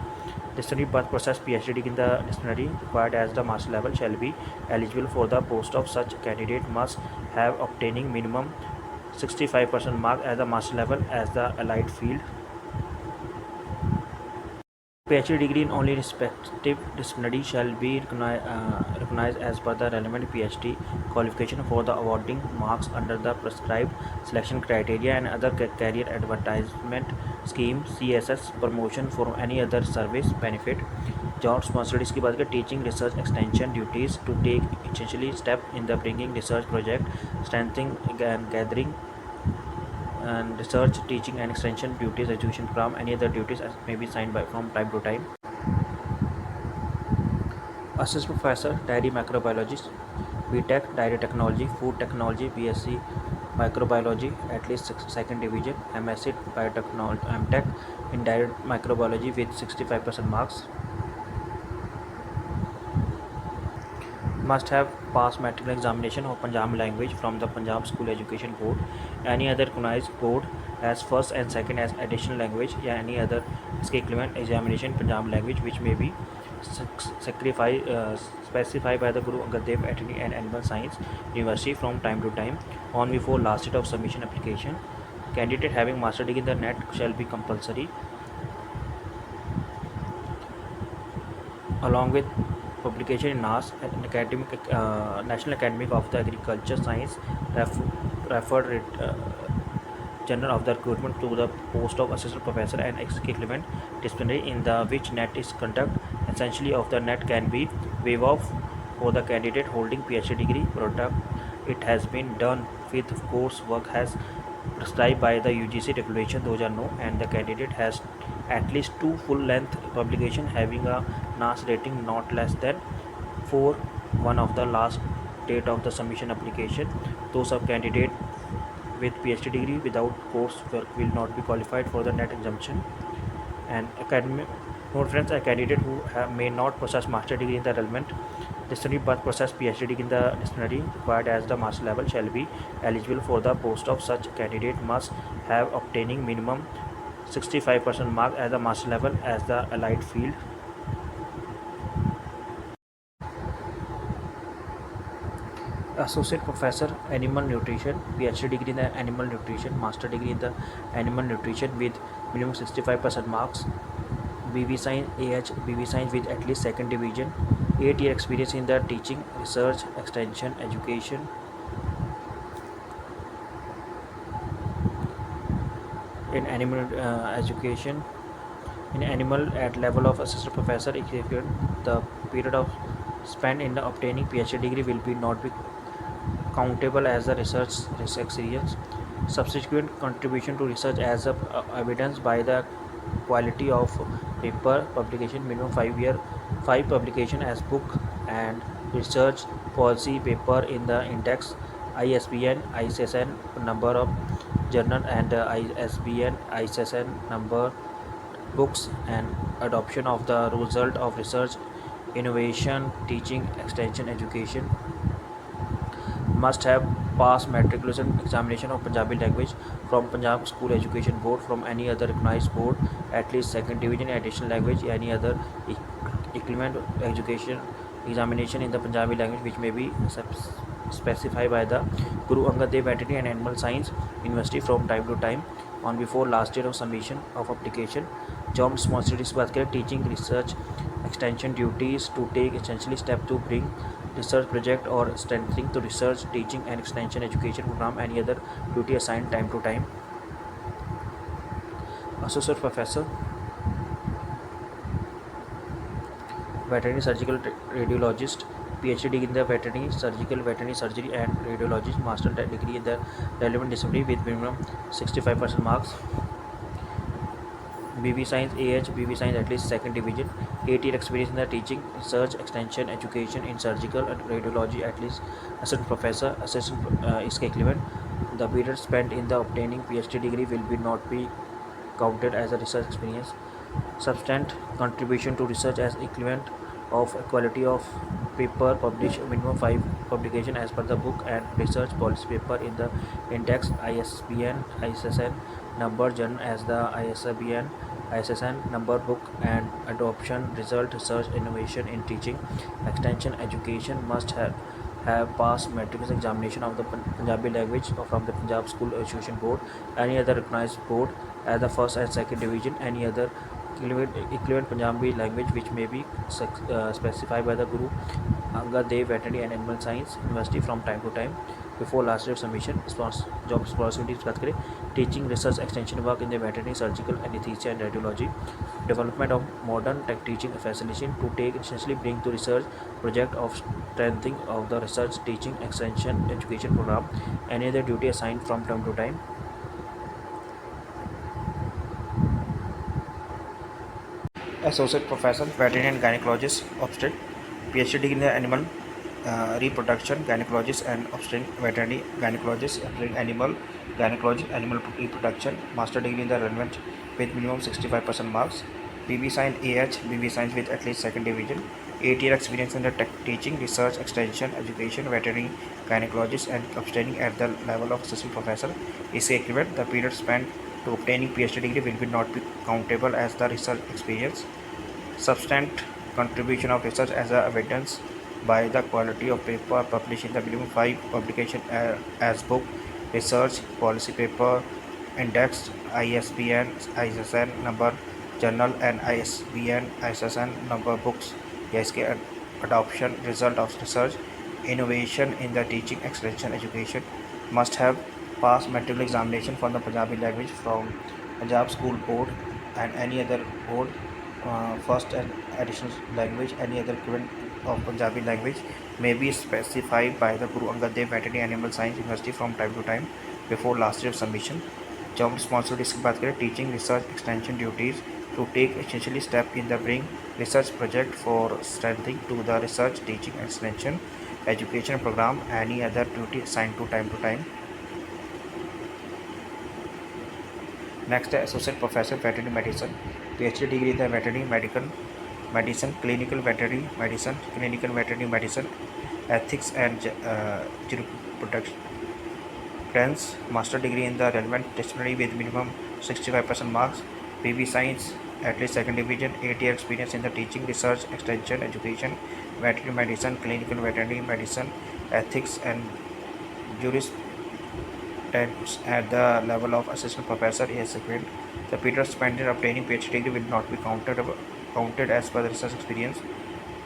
disciplinary but possess PhD degree in the disciplinary required as the master level shall be eligible for the post of such candidate must have obtaining minimum 65% mark as the master level as the allied field. PhD degree in only respective disciplinary shall be recognized as per the relevant PhD qualification for the awarding marks under the prescribed selection criteria and other career advertisement scheme CSS promotion for any other service benefit. Job responsibilities की बात करें teaching research extension duties to take essentially step in the bringing research project strengthening and gathering and research, teaching and extension duties, education program, any other duties as may be signed by from time to time. Assistant Professor, Dairy Microbiologist, BTech, Dairy Technology, Food Technology, BSc Microbiology, at least second division, MSc Biotechnology, MTech in Dairy Microbiology with 65% marks. Must have passed matriculation examination of Punjabi language from the Punjab School Education Board, any other recognized board as first and second as additional language, or any other equivalent examination Punjabi language which may be specified by the Guru Angad Dev Veterinary and Animal Science University from time to time on before last date of submission application. Candidate having master degree in the NET shall be compulsory, along with publication in NAS and National Academy of the Agriculture Science referred General of the recruitment to the post of assistant professor and equivalent disciplinary in the which NET is conduct. Essentially of the NET can be waived off for the candidate holding PhD degree product. It has been done with coursework has prescribed by the UGC regulation 2009 and the candidate has at least two full-length publication having a NAS rating not less than 4 one of the last date of the submission application. Those of candidate with PhD degree without coursework will not be qualified for the NET exemption. And academic note friends, a candidate who may not possess master degree in the relevant disciplinary but possess PhD degree in the disciplinary required as the master level shall be eligible for the post of such candidate must have obtaining minimum 65% mark as the master level as the allied field. Associate Professor Animal Nutrition, PhD degree in the Animal Nutrition, Master degree in the Animal Nutrition with minimum 65% marks. BV Science AH BV Science with at least second division. 8-year experience in the teaching, research, extension, education. In animal education, in animal at level of assistant professor equivalent, the period of spent in the obtaining PhD degree will be not be countable as a research experience. Subsequent contribution to research as evidence by the quality of paper publication minimum 5 publication as book and research policy paper in the index ISBN ISSN number of journal and ISBN ISSN number books and adoption of the result of research innovation teaching extension education. Must have passed matriculation examination of Punjabi language from Punjab School Education Board from any other recognized board at least second division additional language any other equivalent education examination in the Punjabi language which may be specified by the Guru Angad Dev Veterinary and Animal Science University from time to time on before last date of submission of application. Job responsibilities बात करें teaching research extension duties to take essentially step to bring research project or strengthening to research teaching and extension education program any other duty assigned time to time. Associate Professor Veterinary Surgical Radiologist, PhD degree in the veterinary surgery and radiologist, master degree in the relevant discipline with minimum 65% marks. BV Science AH BV Science at least second division. 8-year experience in the teaching, research, extension, education in surgical and radiology at least assistant professor, assistant is equivalent. The period spent in the obtaining PhD degree will be not be counted as a research experience. Substantive contribution to research as equivalent of quality of paper published minimum 5 publication as per the book and research policy paper in the index ISBN ISSN number journal as the ISBN ISSN number book and adoption result research innovation in teaching extension education must have passed matriculation examination of the Punjabi language from the Punjab School Education Board any other recognized board as the first and second division any other equivalent Punjabi language which may be specified by the Guru Angad Dev Veterinary and Animal Science University from time to time before last day of submission. Job responsibilities बात करें teaching research extension work in the veterinary surgical anesthesia and radiology, development of modern tech teaching facilitation to take essentially bring to research project of strengthening of the research teaching extension education program any other duty assigned from time to time. Associate Professor, Veterinary Gynecologist, Obstetric, PhD degree in the Animal Reproduction, Gynecologist and Obstetric, Veterinary Gynecologist, Animal Gynecology, Animal Reproduction, Master degree in the relevant with minimum 65% marks, BB Science AH, BB Science with at least second division, 8-year experience in the teaching, research, extension, education, veterinary gynecologist and obstetric at the level of assistant professor is equivalent. The period spent to obtaining PhD degree will be not be countable as the research experience. Substantive contribution of research as a evidence by the quality of paper published in the minimum 5 publication as book, research, policy paper, indexed, ISBN, ISSN number, journal and ISBN, ISSN number books, या इसके adoption result of research, innovation in the teaching extension education, must have passed matriculation examination from the Punjabi language from Punjab School Board and any other board, first and additional language, any other equivalent of Punjabi language may be specified by the Guru Angad Dev Veterinary Animal Science University from time to time before last year of submission. Job responsibilities की बात करें, teaching research extension duties to take essentially step in the bring research project for strengthening to the research teaching extension education program, any other duty assigned to time. Next, associate professor veterinary medicine, PhD degree in the veterinary medical medicine, clinical veterinary medicine, ethics and jurisprudence, master degree in the relevant discipline with minimum 65% marks, PB Science at least second division, 8-year experience in the teaching, research, extension, education, veterinary medicine, clinical veterinary medicine, ethics and jurisprudence at the level of assistant professor is equivalent. The period spent in obtaining PhD degree will not be counted as per the research experience.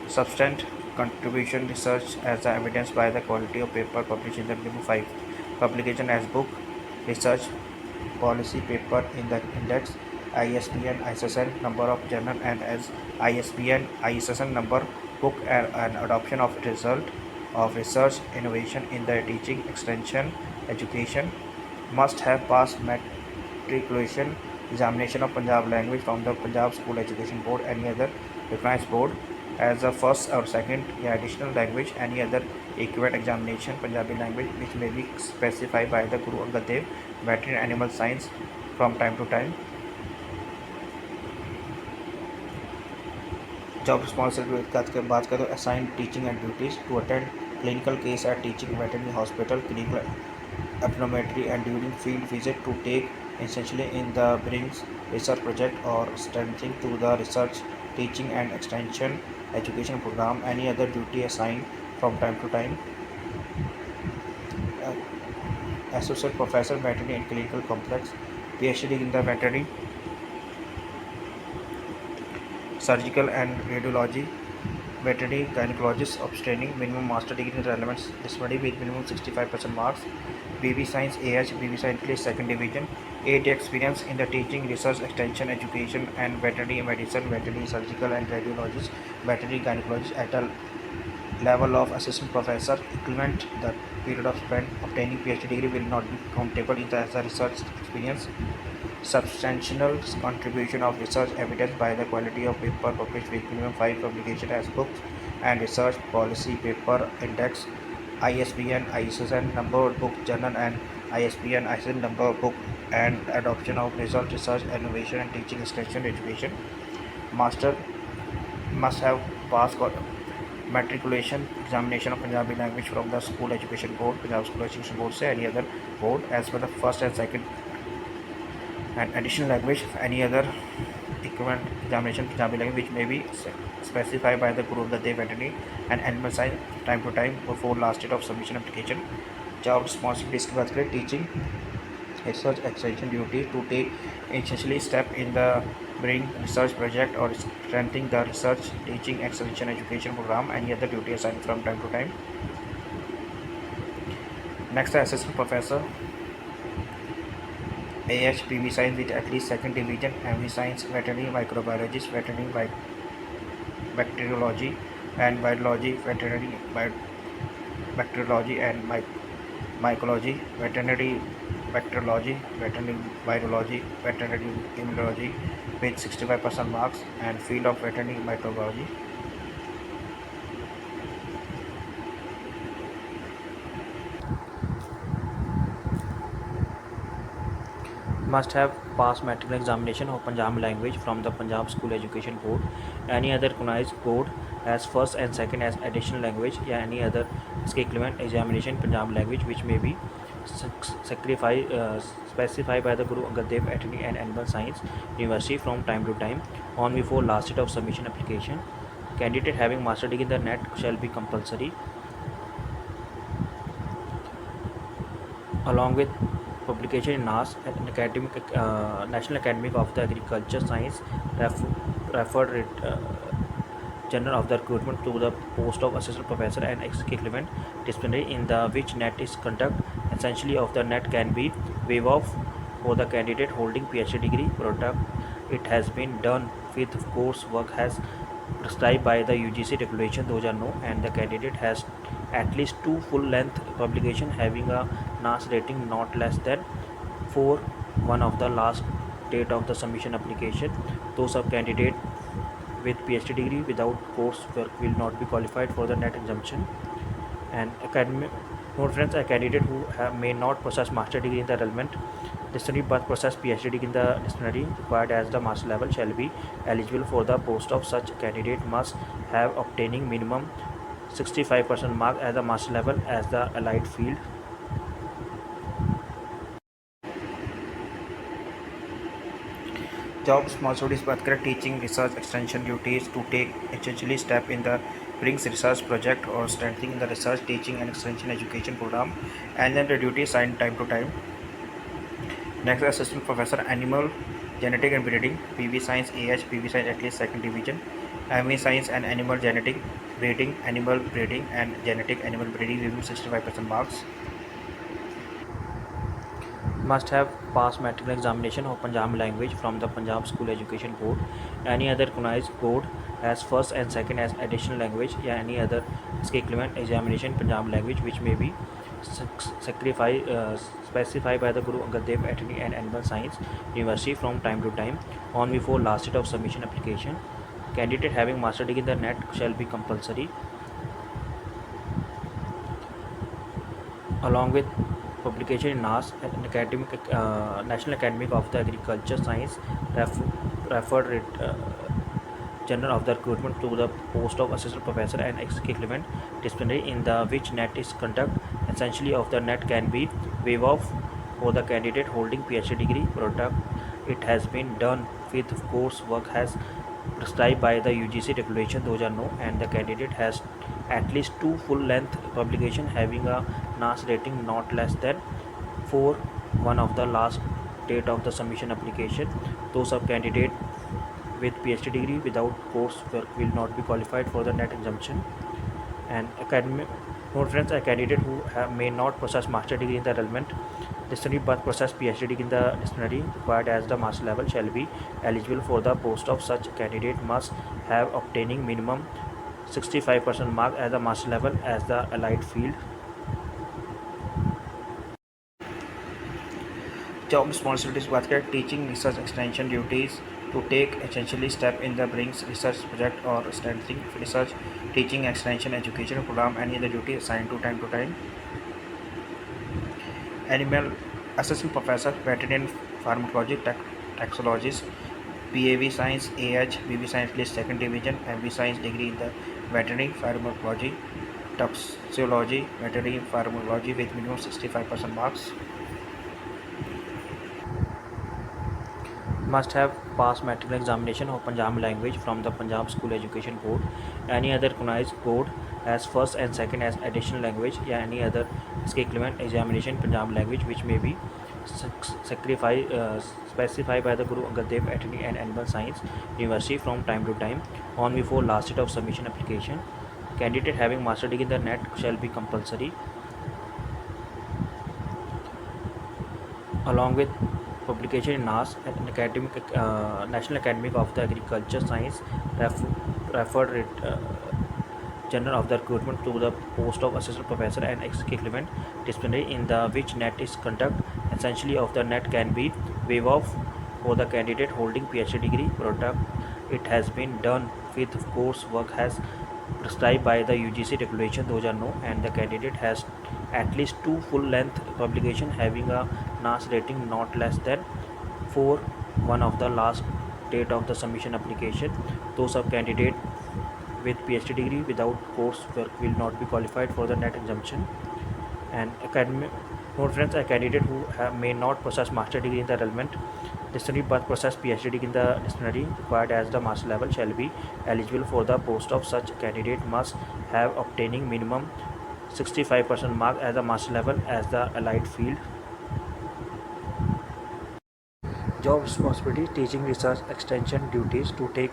Substantive contribution research as the evidence by the quality of paper published in the minimum 5 publication as book, research, policy paper in the index, ISBN, ISSN number of journal and as ISBN, ISSN number book and adoption of result of research innovation in the teaching extension education, must have passed matriculation examination of Punjab language from the Punjab School Education Board, any other recognized board as a first or second additional language, any other equivalent examination Punjabi language which may be specified by the Guru Angad Dev Veterinary Animal Science from time to time. Job responsibility की बात करें तो assign teaching and duties to attend clinical case at teaching veterinary hospital clinical एपनोमेट्री and during field visit to take essentially in the brings research project or strengthening to the research teaching and extension education program, any other duty assigned from time to time. Associate professor veterinary and clinical complex, PhD in the veterinary surgical and radiology, veterinary gynecologist obtaining minimum master degree in relevant discipline with minimum 65% marks, BB Science AH, BB Science second division, 8 experience in the teaching, research, extension, education and veterinary medicine, veterinary surgical and radiologist, veterinary gynecologist at a level of assistant professor equivalent. The period of spent obtaining PhD degree will not be countable in the as a research experience. Substantial contribution of research evidence by the quality of paper published with minimum 5 publication as books and research, policy paper, index, ISBN, ISSN number book, journal and ISBN, ISSN number book and adoption of result, research, innovation and teaching extension education. Master must have passed matriculation examination of Punjabi language from the School Education Board, Punjab School Education Board से any other board as per the first and second and additional language, any other equivalent examination Punjabi language which may be specified by the Guru Angad Dev Veterinary and Animal Science time to time before last date of submission application. Job responsibilities की बात करें, teaching, research, extension duty to take essentially step in the bring research project or strengthening the research, teaching, extension, education program, any other duty assigned from time to time. Next, assistant professor AH, PV Science with at least second division, MV Science, veterinary microbiologist, veterinary bacteriology and biology, veterinary bacteriology and mycology, veterinary bacteriology, veterinary virology, veterinary immunology, with 65% marks, and field of veterinary microbiology. Must have passed matriculation examination of Punjabi language from the Punjab School Education Board. Any other recognized board as first and second as additional language, या any other equivalent examination Punjabi language which may be specified by the Guru Angad Dev Veterinary and Animal Science University from time to time on before last date of submission application. Candidate having master degree in the NET shall be compulsory, along with publication in NAS, an National Academy of the Agriculture Science, referred Journal of the recruitment to the post of assistant professor and equivalent disciplinary in the which NET is conduct. Essentially of the NET can be waived off for the candidate holding PhD degree product. It has been done with coursework has prescribed by the UGC regulation 2009, and the candidate has at least two full-length publication having a NAS rating not less than 4 one of the last date of the submission application. Those of candidate with PhD degree without coursework will not be qualified for the NET exemption. And academic note friends, a candidate who may not possess master degree in the relevant disciplinary but possess PhD degree in the disciplinary required as the master level shall be eligible for the post of such candidate must have obtaining minimum 65% mark as the master level as the allied field. Job responsibilities बात करें teaching research extension duties to take essentially step in the brings research project or strengthening the research teaching and extension education program, and then the duty assigned time to time. Next, assistant professor animal genetic and breeding, PV science AH, PV science at least second division, ME science and animal genetic breeding, animal breeding and genetic animal breeding review 65% marks. Must have passed matriculation examination of Punjabi language from the Punjab School Education Board. Any other recognized board as first and second as additional language, या any other equivalent examination Punjabi language which may be specified by the Guru Angad Dev Veterinary and Animal Science University from time to time on before last date of submission application. Candidate having master degree in the NET shall be compulsory, along with publication in NAS, an National Academy of the Agriculture Science, referred Journal of the recruitment to the post of assistant professor and equivalent disciplinary in the which NET is conduct. Essentially of the NET can be waived off for the candidate holding PhD degree product. It has been done with coursework has prescribed by the UGC regulation 2009, and the candidate has at least two full-length publication having a NAS rating not less than 4 one of the last date of the submission application. Those of candidate with PhD degree without coursework will not be qualified for the NET exemption. And academic note friends, a candidate who may not possess master degree in the relevant disciplinary but possess PhD degree in the disciplinary required as the master level shall be eligible for the post of such candidate must have obtaining minimum 65% mark as the master level as the allied field. Job responsibilities बात करें teaching research extension duties to take essentially step in the brings research project or strengthening research teaching extension education program, any other duty assigned to time. Animal assistant professor veterinary pharmacology taxologist, PAV science AH, PV science at least second division, MV science degree in the veterinary pharmacology, toxicology, veterinary pharmacology with minimum 65% marks. Must have passed matriculation examination of Punjabi language from the Punjab School Education Board. Any other recognized board as first and second as additional language, या any other equivalent examination Punjabi language which may be specified by the Guru Angad Dev Veterinary and Animal Science University from time to time on before last date of submission application. Candidate having master degree in the NET shall be compulsory, along with publication in NAS, an National Academy of the Agriculture Science, referred Journal of the recruitment to the post of assistant professor and equivalent disciplinary in the which NET is conduct. Essentially of the NET can be waived off for the candidate holding PhD degree product. It has been done with coursework has prescribed by the UGC regulation, those are no, and the candidate has at least two full-length publication having a NAS rating not less than 4 one of the last date of the submission application. Those of candidate with PhD degree without coursework will not be qualified for the net exemption. And academic note friends, a candidate who may not possess master degree in the relevant disciplinary but possess PhD degree in the disciplinary required as the master level shall be eligible for the post of such candidate must have obtaining minimum 65% mark as the master level as the allied field. Job responsibility, teaching, research, extension duties to take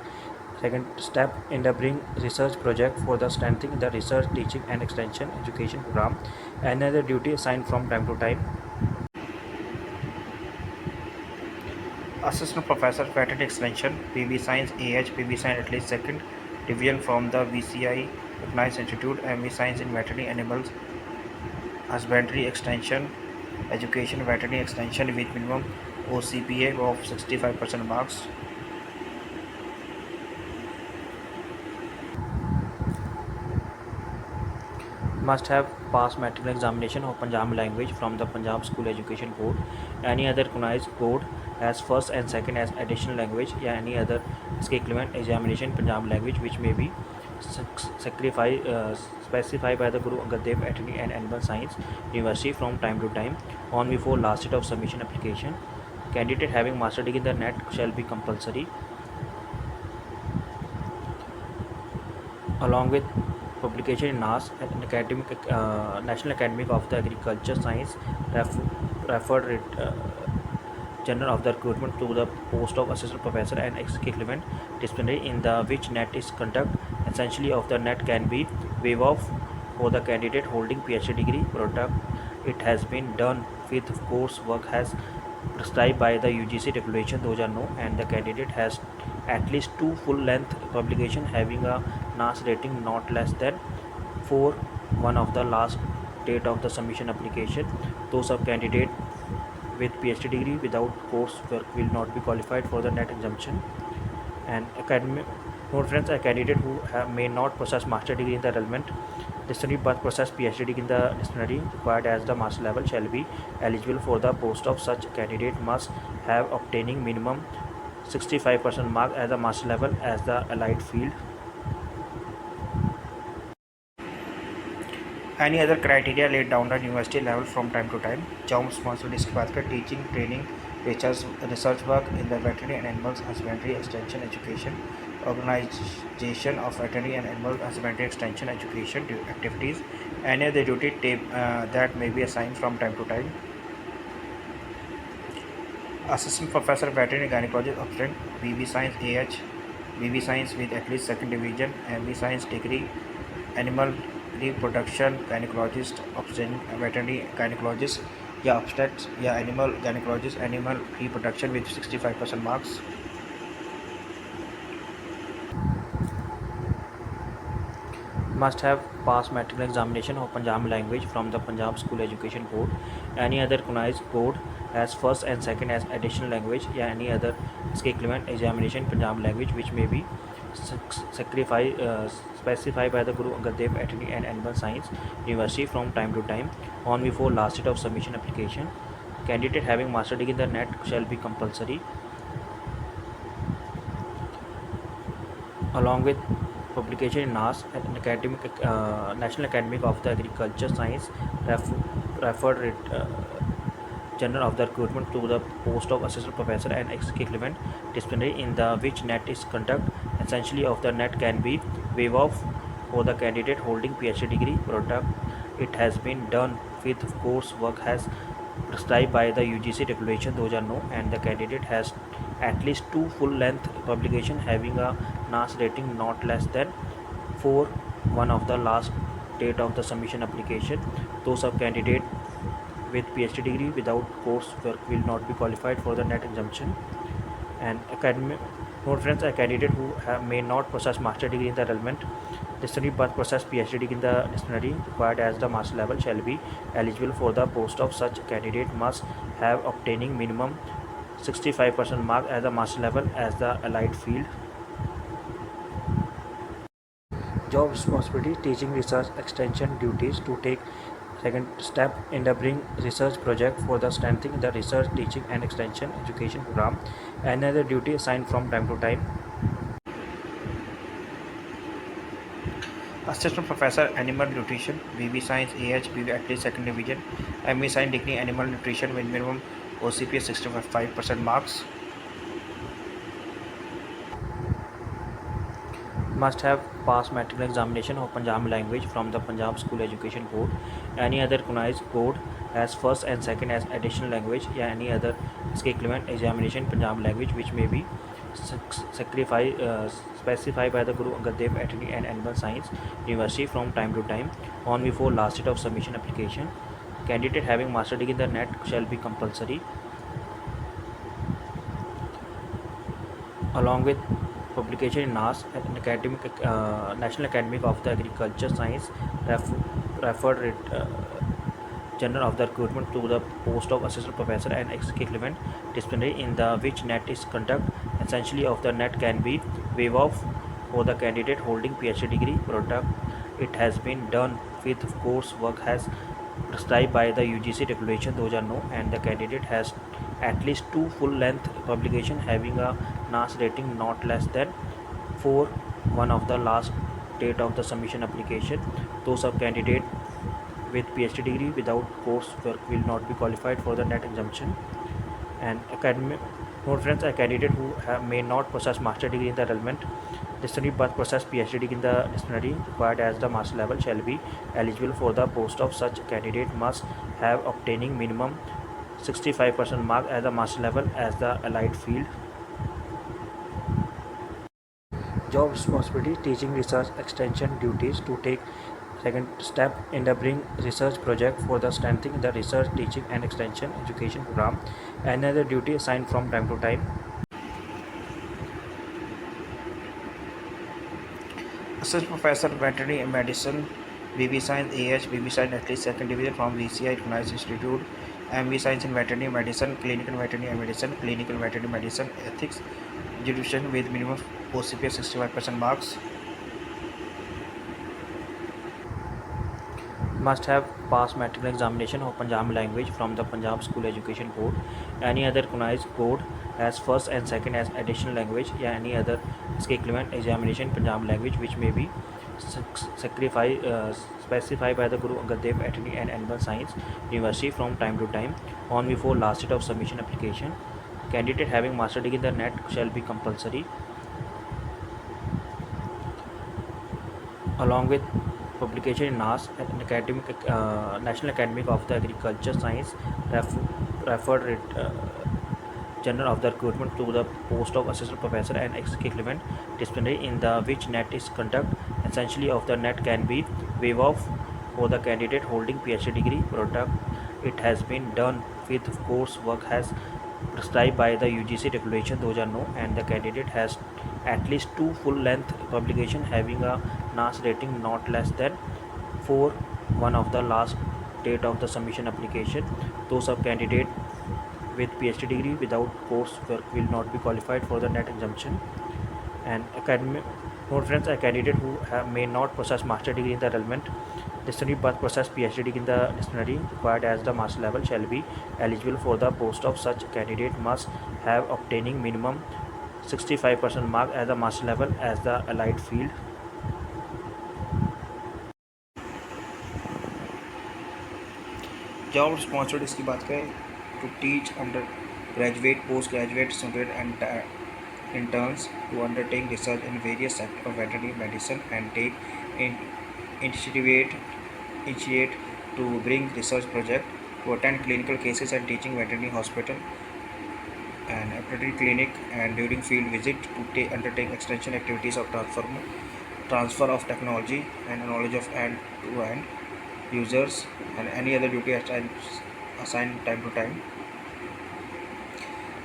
second step in the bring research project for the strengthening the research, teaching and extension education program. Another duty assigned from time to time. Assistant Professor Veterinary Extension, PV Science AH, PV Science at least second division from the VCI recognized institute, MV Science in Veterinary Animals Husbandry Extension Education, Veterinary Extension with minimum OCPA of 65% marks. Must have passed matriculation examination of Punjabi language from the Punjab School Education Board. Any other recognized board as first and second as additional language, या any other equivalent examination Punjabi language which may be specified by the Guru Angad Dev Veterinary and Animal Science University from time to time on before last date of submission application. Candidate having master degree in the NET shall be compulsory, along with publication in NAS and National Academy of the Agriculture Science referred General of the recruitment to the post of assistant professor and equivalent disciplinary in the which NET is conduct. Essentially of the NET can be waived off for the candidate holding PhD degree product. It has been done with coursework has prescribed by the UGC regulation, those are no, and the candidate has at least two full-length publication having a NAS rating not less than 4 one of the last date of the submission application. Those of candidate with PhD degree without coursework will not be qualified for the net exemption. And academic note friends, a candidate who may not possess master degree in the relevant disciplinary but possess PhD degree in the disciplinary required as the master level shall be eligible for the post of such candidate must have obtaining minimum 65% mark as the master level as the allied field. Any other criteria laid down at university level from time to time. Job responsibility इसकी बात करें, teaching, training, research work in the veterinary and animal husbandry extension education, organization of veterinary and animal husbandry extension education activities, any other duty that may be assigned from time to time. Assistant Professor Veterinary Gynecology Obstetric, BV Science AH, BV Science with at least second division, MV Science degree, animal reproduction gynecologist, veterinary gynecologist या obstetrics या animal gynecologist, animal reproduction with 65% marks. Must have passed matriculation examination of Punjabi language from the Punjab School Education Board. Any other recognized board as first and second as additional language, या any other equivalent examination Punjabi language which may be specified by the Guru Angad Dev Veterinary and Animal Science University from time to time on before last date of submission application. Candidate having master degree in the NET shall be compulsory, along with publication in NAS and National Academy of the Agriculture Science referred General of the recruitment to the post of assistant professor and equivalent disciplinary in the which NET is conduct. Essentially of the NET can be waived off for the candidate holding PhD degree product. It has been done with coursework has prescribed by the UGC regulation, those are no, and the candidate has at least two full-length publication having a NAS rating not less than 4 one of the last date of the submission application. Those of candidate with PhD degree without coursework will not be qualified for the net exemption. And academic note friends, a candidate who may not possess master degree in the relevant disciplinary but possess PhD degree in the disciplinary required as the master level shall be eligible for the post of such candidate must have obtaining minimum 65% mark as the master level as the allied field. Job responsibility, teaching, research, extension duties to take second step in the bring research project for the strengthening the research, teaching and extension education program. Another duty assigned from time to time. Assistant Professor Animal Nutrition, BB Science AH, BB at least second division, ME Science Degree Animal Nutrition with minimum OCPA 65% marks. Must have passed matric examination of Punjabi language from the Punjab School Education Board. Any other recognized board as first and second as additional language, or any other equivalent examination Punjabi language which may be specified by the Guru Angad Dev Veterinary and Animal Science University from time to time on before last date of submission application. Candidate having master degree in the NET shall be compulsory, along with publication in NAS, National Academy of the Agriculture Science, referred General of the recruitment to the post of assistant professor and equivalent disciplinary in the which NET is conduct. Essentially of the NET can be waived off for the candidate holding PhD degree product. It has been done with course work has prescribed by the UGC regulation, those are no, and the candidate has at least two full length publication having a NAS rating not less than 4 one of the last date of the submission application. Those of candidate with PhD degree without coursework will not be qualified for the NET exemption. And academic note friends, a candidate who may not possess master degree in the relevant disciplinary but possess PhD degree in the disciplinary required as the master level shall be eligible for the post of such candidate must have obtaining minimum 65% mark as the master level as the allied field. Job responsibility, teaching, research, extension duties to take second step in the bring research project for the strengthening the research, teaching and extension education program. Another duty assigned from time to time. Assistant Professor Veterinary Medicine, BB Science AH, BB Science at least second division from VCI recognized institute, MB Science in Veterinary Medicine, Clinical Veterinary Medicine, Clinical Veterinary Medicine, Ethics, Education with minimum OCPA 65% marks. Must have passed matric examination of Punjabi language from the Punjab School Education Board. Any other recognized board as first and second as additional language, or any other equivalent examination Punjabi language which may be specified by the Guru Angad Dev Veterinary and Animal Science University from time to time on before last date of submission application. Candidate having master degree in the NET shall be compulsory, along with publication in NAS, National Academy of the Agriculture Science, referred General of the recruitment to the post of assistant professor and equivalent disciplinary in the which NET is conduct. Essentially of the NET can be waived off for the candidate holding PhD degree product. It has been done with course work has prescribed by the UGC regulation, those are no, and the candidate has at least two full length publication having a NAS rating not less than 4 one of the last date of the submission application. Those of candidate with PhD degree without coursework will not be qualified for the NET exemption. And academic note friends, a candidate who may not possess master degree in the relevant disciplinary but possess PhD degree in the disciplinary required as the master level shall be eligible for the post of such candidate must have obtaining minimum 65% mark as the master level as the allied field. Job responsibilities की बात करें to teach undergraduate, postgraduate students and interns to undertake research in various sectors of veterinary medicine and take initiate to bring research project to attend clinical cases and teaching veterinary hospital and a veterinary clinic and during field visit to undertake extension activities of transfer of technology and knowledge of end-to-end users and any other duty assigned time to time.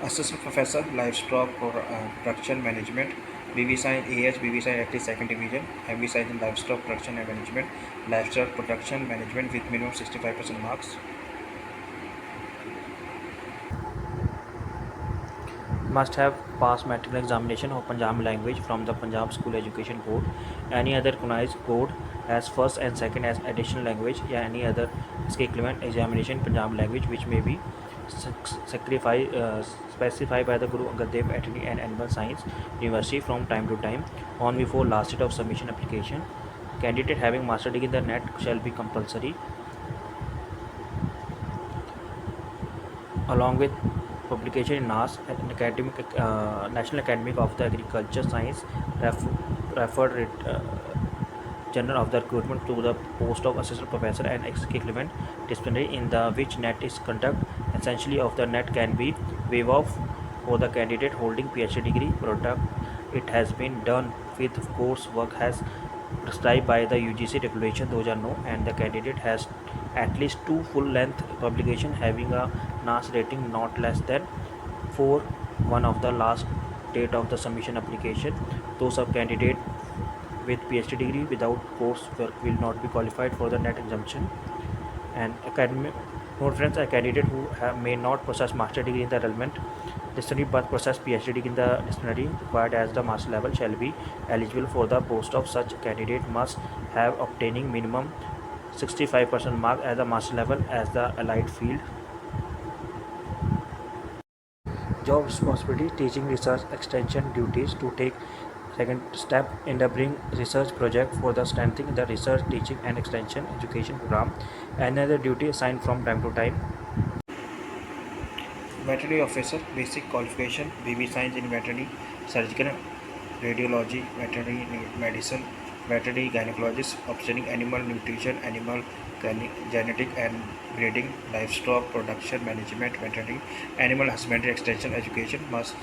Assistant Professor Livestock Production Management, BB Science AH, BB Science at least second division, MB Science in Livestock Production and Management, Livestock Production Management with minimum 65% marks. must have passed matriculation examination of Punjabi language from the Punjab School Education Board, any other recognized board as first and second as additional language, or any other equivalent examination Punjabi language which may be specified by the Guru Angad Dev Veterinary and Animal Science University from time to time on before last date of submission application. Candidate having master degree in the NET shall be compulsory, along with publication in NAS and National Academy of the Agriculture Science referred Journal of the recruitment to the post of assistant professor and equivalent disciplinary in the which NET is conduct. Essentially of the NET can be waived off for the candidate holding PhD degree product. It has been done with coursework has prescribed by the UGC regulation 2009 and the candidate has at least 2 full-length publication having a NAS rating not less than 4 one of the last date of the submission application. Those of candidate with PhD degree without coursework will not be qualified for the NET exemption. And academic note friends, a candidate who may not possess master degree in the relevant disciplinary but possess PhD degree in the disciplinary required as the master level shall be eligible for the post of such candidate must have obtaining minimum 65% mark as the master level as the allied field. Job responsibility, teaching, research, extension duties to take second step in the bring research project for the strengthening the research, teaching and extension education program. Another duty assigned from time to time. Veterinary officer, basic qualification, BB science in veterinary, surgical, radiology, veterinary medicine, veterinary gynecologist, obtaining animal nutrition, animal genetic and breeding, livestock production management, veterinary, animal husbandry extension education must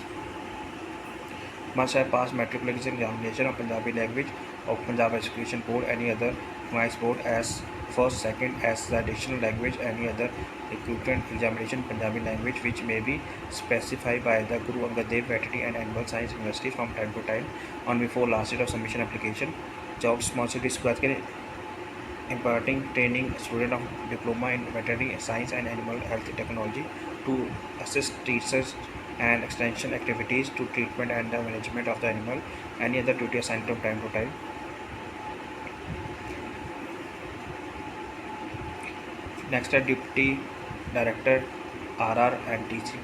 have passed matriculation examination of Punjabi language of Punjab Education Board, any other recognized board as first, second as the additional language, any other equivalent examination Punjabi language which may be specified by the Guru Angad Dev Veterinary and Animal Science University from time to time on before last date of submission application. Job responsibilities की बात करें, imparting training student of diploma in veterinary science and animal health technology to assist research and extension activities to treatment and the management of the animal, any other duty assigned from time to time. Next are Deputy Director RR and Teaching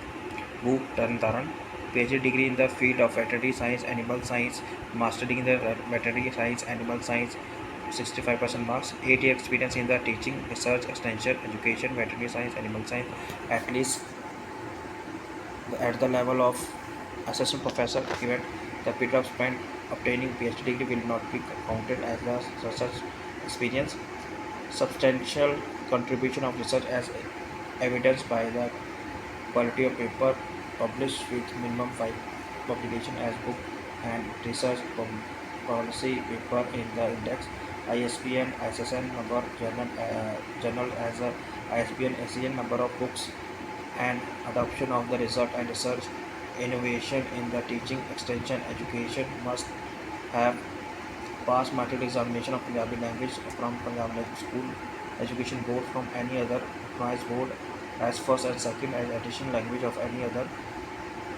Bhu Taran, PhD degree in the field of veterinary science, animal science, master degree in the veterinary science, animal science, 65% marks, 8 year experience in the teaching, research, extension, education, veterinary science, animal science, at least at the level of assistant professor given the period of spent obtaining PhD degree will not be counted as the research experience. Substantial contribution of research as evidenced by the quality of paper published with minimum 5 publication as book and research policy paper in the index, ISBN, ISSN number, journal as a ISBN, ACN number of books, and adoption of the result and research innovation in the teaching extension education must have passed matriculation examination of Punjabi language from Punjab School Education Board from any other recognized board as first and second as additional language of any other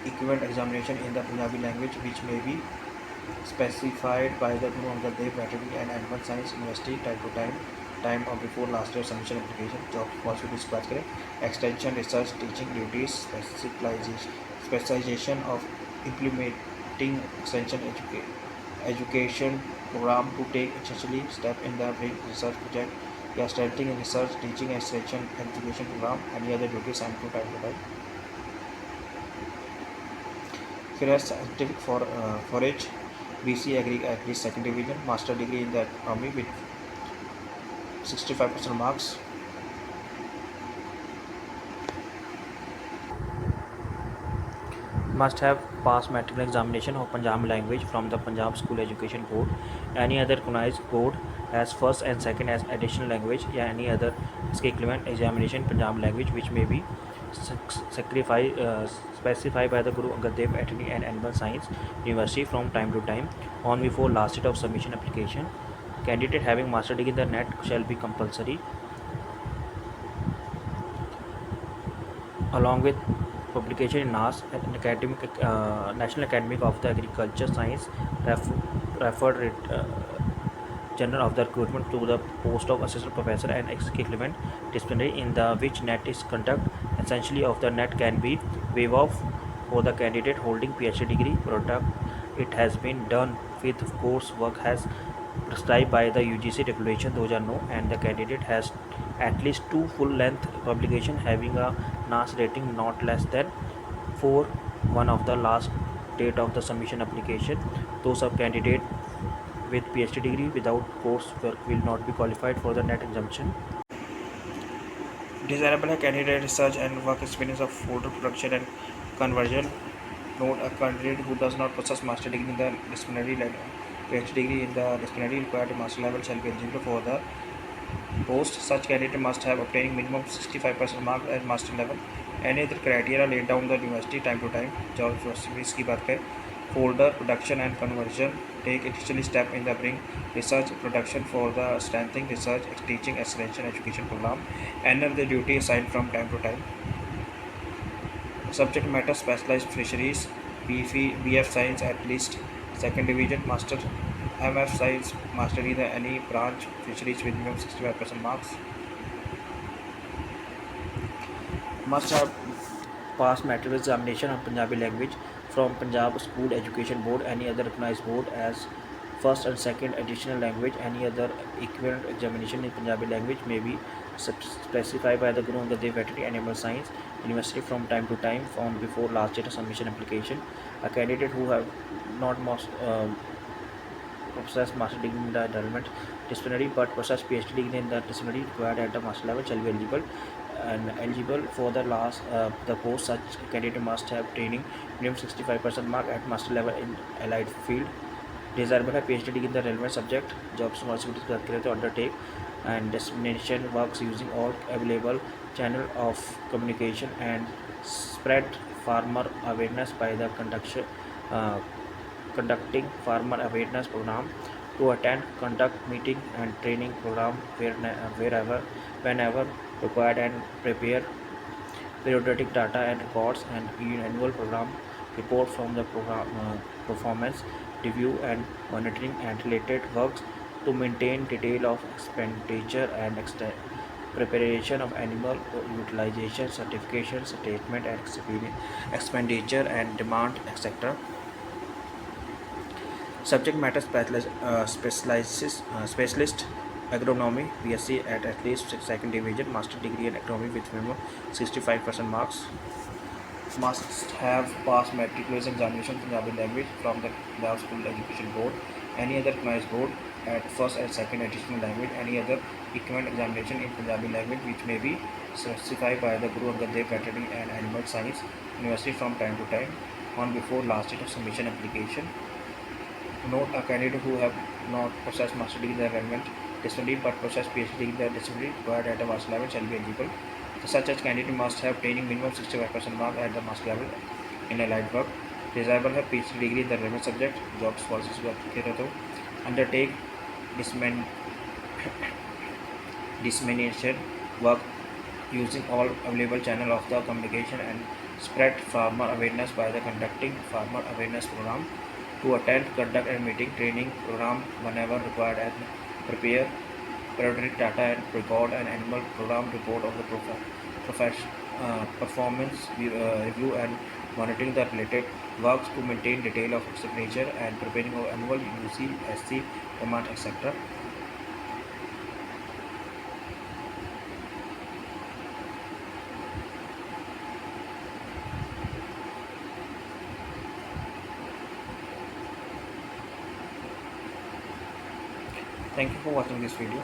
equivalent examination in the Punjabi language which may be specified by the Guru Angad Dev Veterinary and Animal Science University time to time or before last year submission application. Job responsibilities की बात करें, extension, research, teaching duties, specialization of implementing extension education program to take essentially step in the bring research project या strengthening research, teaching, extension education program, any other duties and to time to time. फिर है scientific forage, BC Agri second division, master degree in the economy with 65% marks. Must have passed matriculation examination of Punjabi language from the Punjab School Education Board, any other recognized board as first and second as additional language, or any other equivalent examination Punjabi language which may be specified by the Guru Angad Dev Veterinary and Animal Science University from time to time on before last date of submission application. Candidate having master degree in the NET shall be compulsory, along with publication in NAS, an academic, National Academy of the Agriculture Science, referred General of the recruitment to the post of assistant professor and equivalent disciplinary in the which net is conduct essentially of the net can be waived off for the candidate holding PhD degree product. It has been done with coursework has prescribed by the UGC regulation 2009 and the candidate has at least two full length publication having a NAS rating not less than 4 one of the last date of the submission application. Those of candidate with PhD degree without coursework will not be qualified for the net exemption. Desirable candidate research and work experience of folder production and conversion. Note a candidate who does not possess master degree in the disciplinary level, PhD degree in the disciplinary required master level shall be eligible for the post. Such candidate must have obtaining minimum 65% mark at master level. Any other criteria laid down the university time to time. Job fees की बात करें folder production and conversion take initially step in the bring research production for the strengthening research teaching extension education program and the duty assigned from time to time. Subject matter specialized fisheries BF science at least second division master MF science master in any branch fisheries with minimum 65% marks. Must have passed matric examination of Punjabi language from Punjab School Education Board, any other recognized board as first and second additional language. Any other equivalent examination in Punjabi language may be specified by the Guru Angad Dev Veterinary Animal Science University from time to time from before last date of submission application. A candidate who have not possess master degree in the relevant disciplinary but possess PhD degree in the disciplinary required at the master level shall be eligible for the post. Such candidate must have training minimum 65% mark at master level in allied field. Desirable है PhD degree in the relevant subject. Job responsibilities की बात करें तो undertake and dissemination works using all available channel of communication and spread farmer awareness by the conducting farmer awareness program to attend conduct meeting and training program whenever required and prepare periodic data and records and annual program report from the program performance review and monitoring and related works to maintain detail of expenditure and preparation of animal utilization certification statement and expenditure and demand etc. Subject matter specialist agronomy BSc at least second division master degree in agronomy with minimum 65% marks. Must have passed matriculation examination Punjabi language from the Punjab School Education Board, any other recognized board at first and second additional language, any other equivalent examination in Punjabi language which may be specified by the Guru Angad Dev Veterinary and Animal Science University from time to time on before last date of submission application. Note a candidate who have not possessed master degree in the relevant discipline but possess PhD degree in the discipline required at the master level shall be eligible. Such as candidate must have training minimum 65% mark at the master level in allied work. Desirable है PhD degree in the relevant subject. Jobs policies की बात करें तो undertake dissemination work using all available channel of the communication and spread farmer awareness by the conducting farmer awareness program to attend, conduct and meeting training program whenever required and prepare periodic data and record an annual program report of the performance review and monitoring the related works to maintain detail of expenditure and preparing of annual UC, SC, demand, etc. Thank you for watching this video.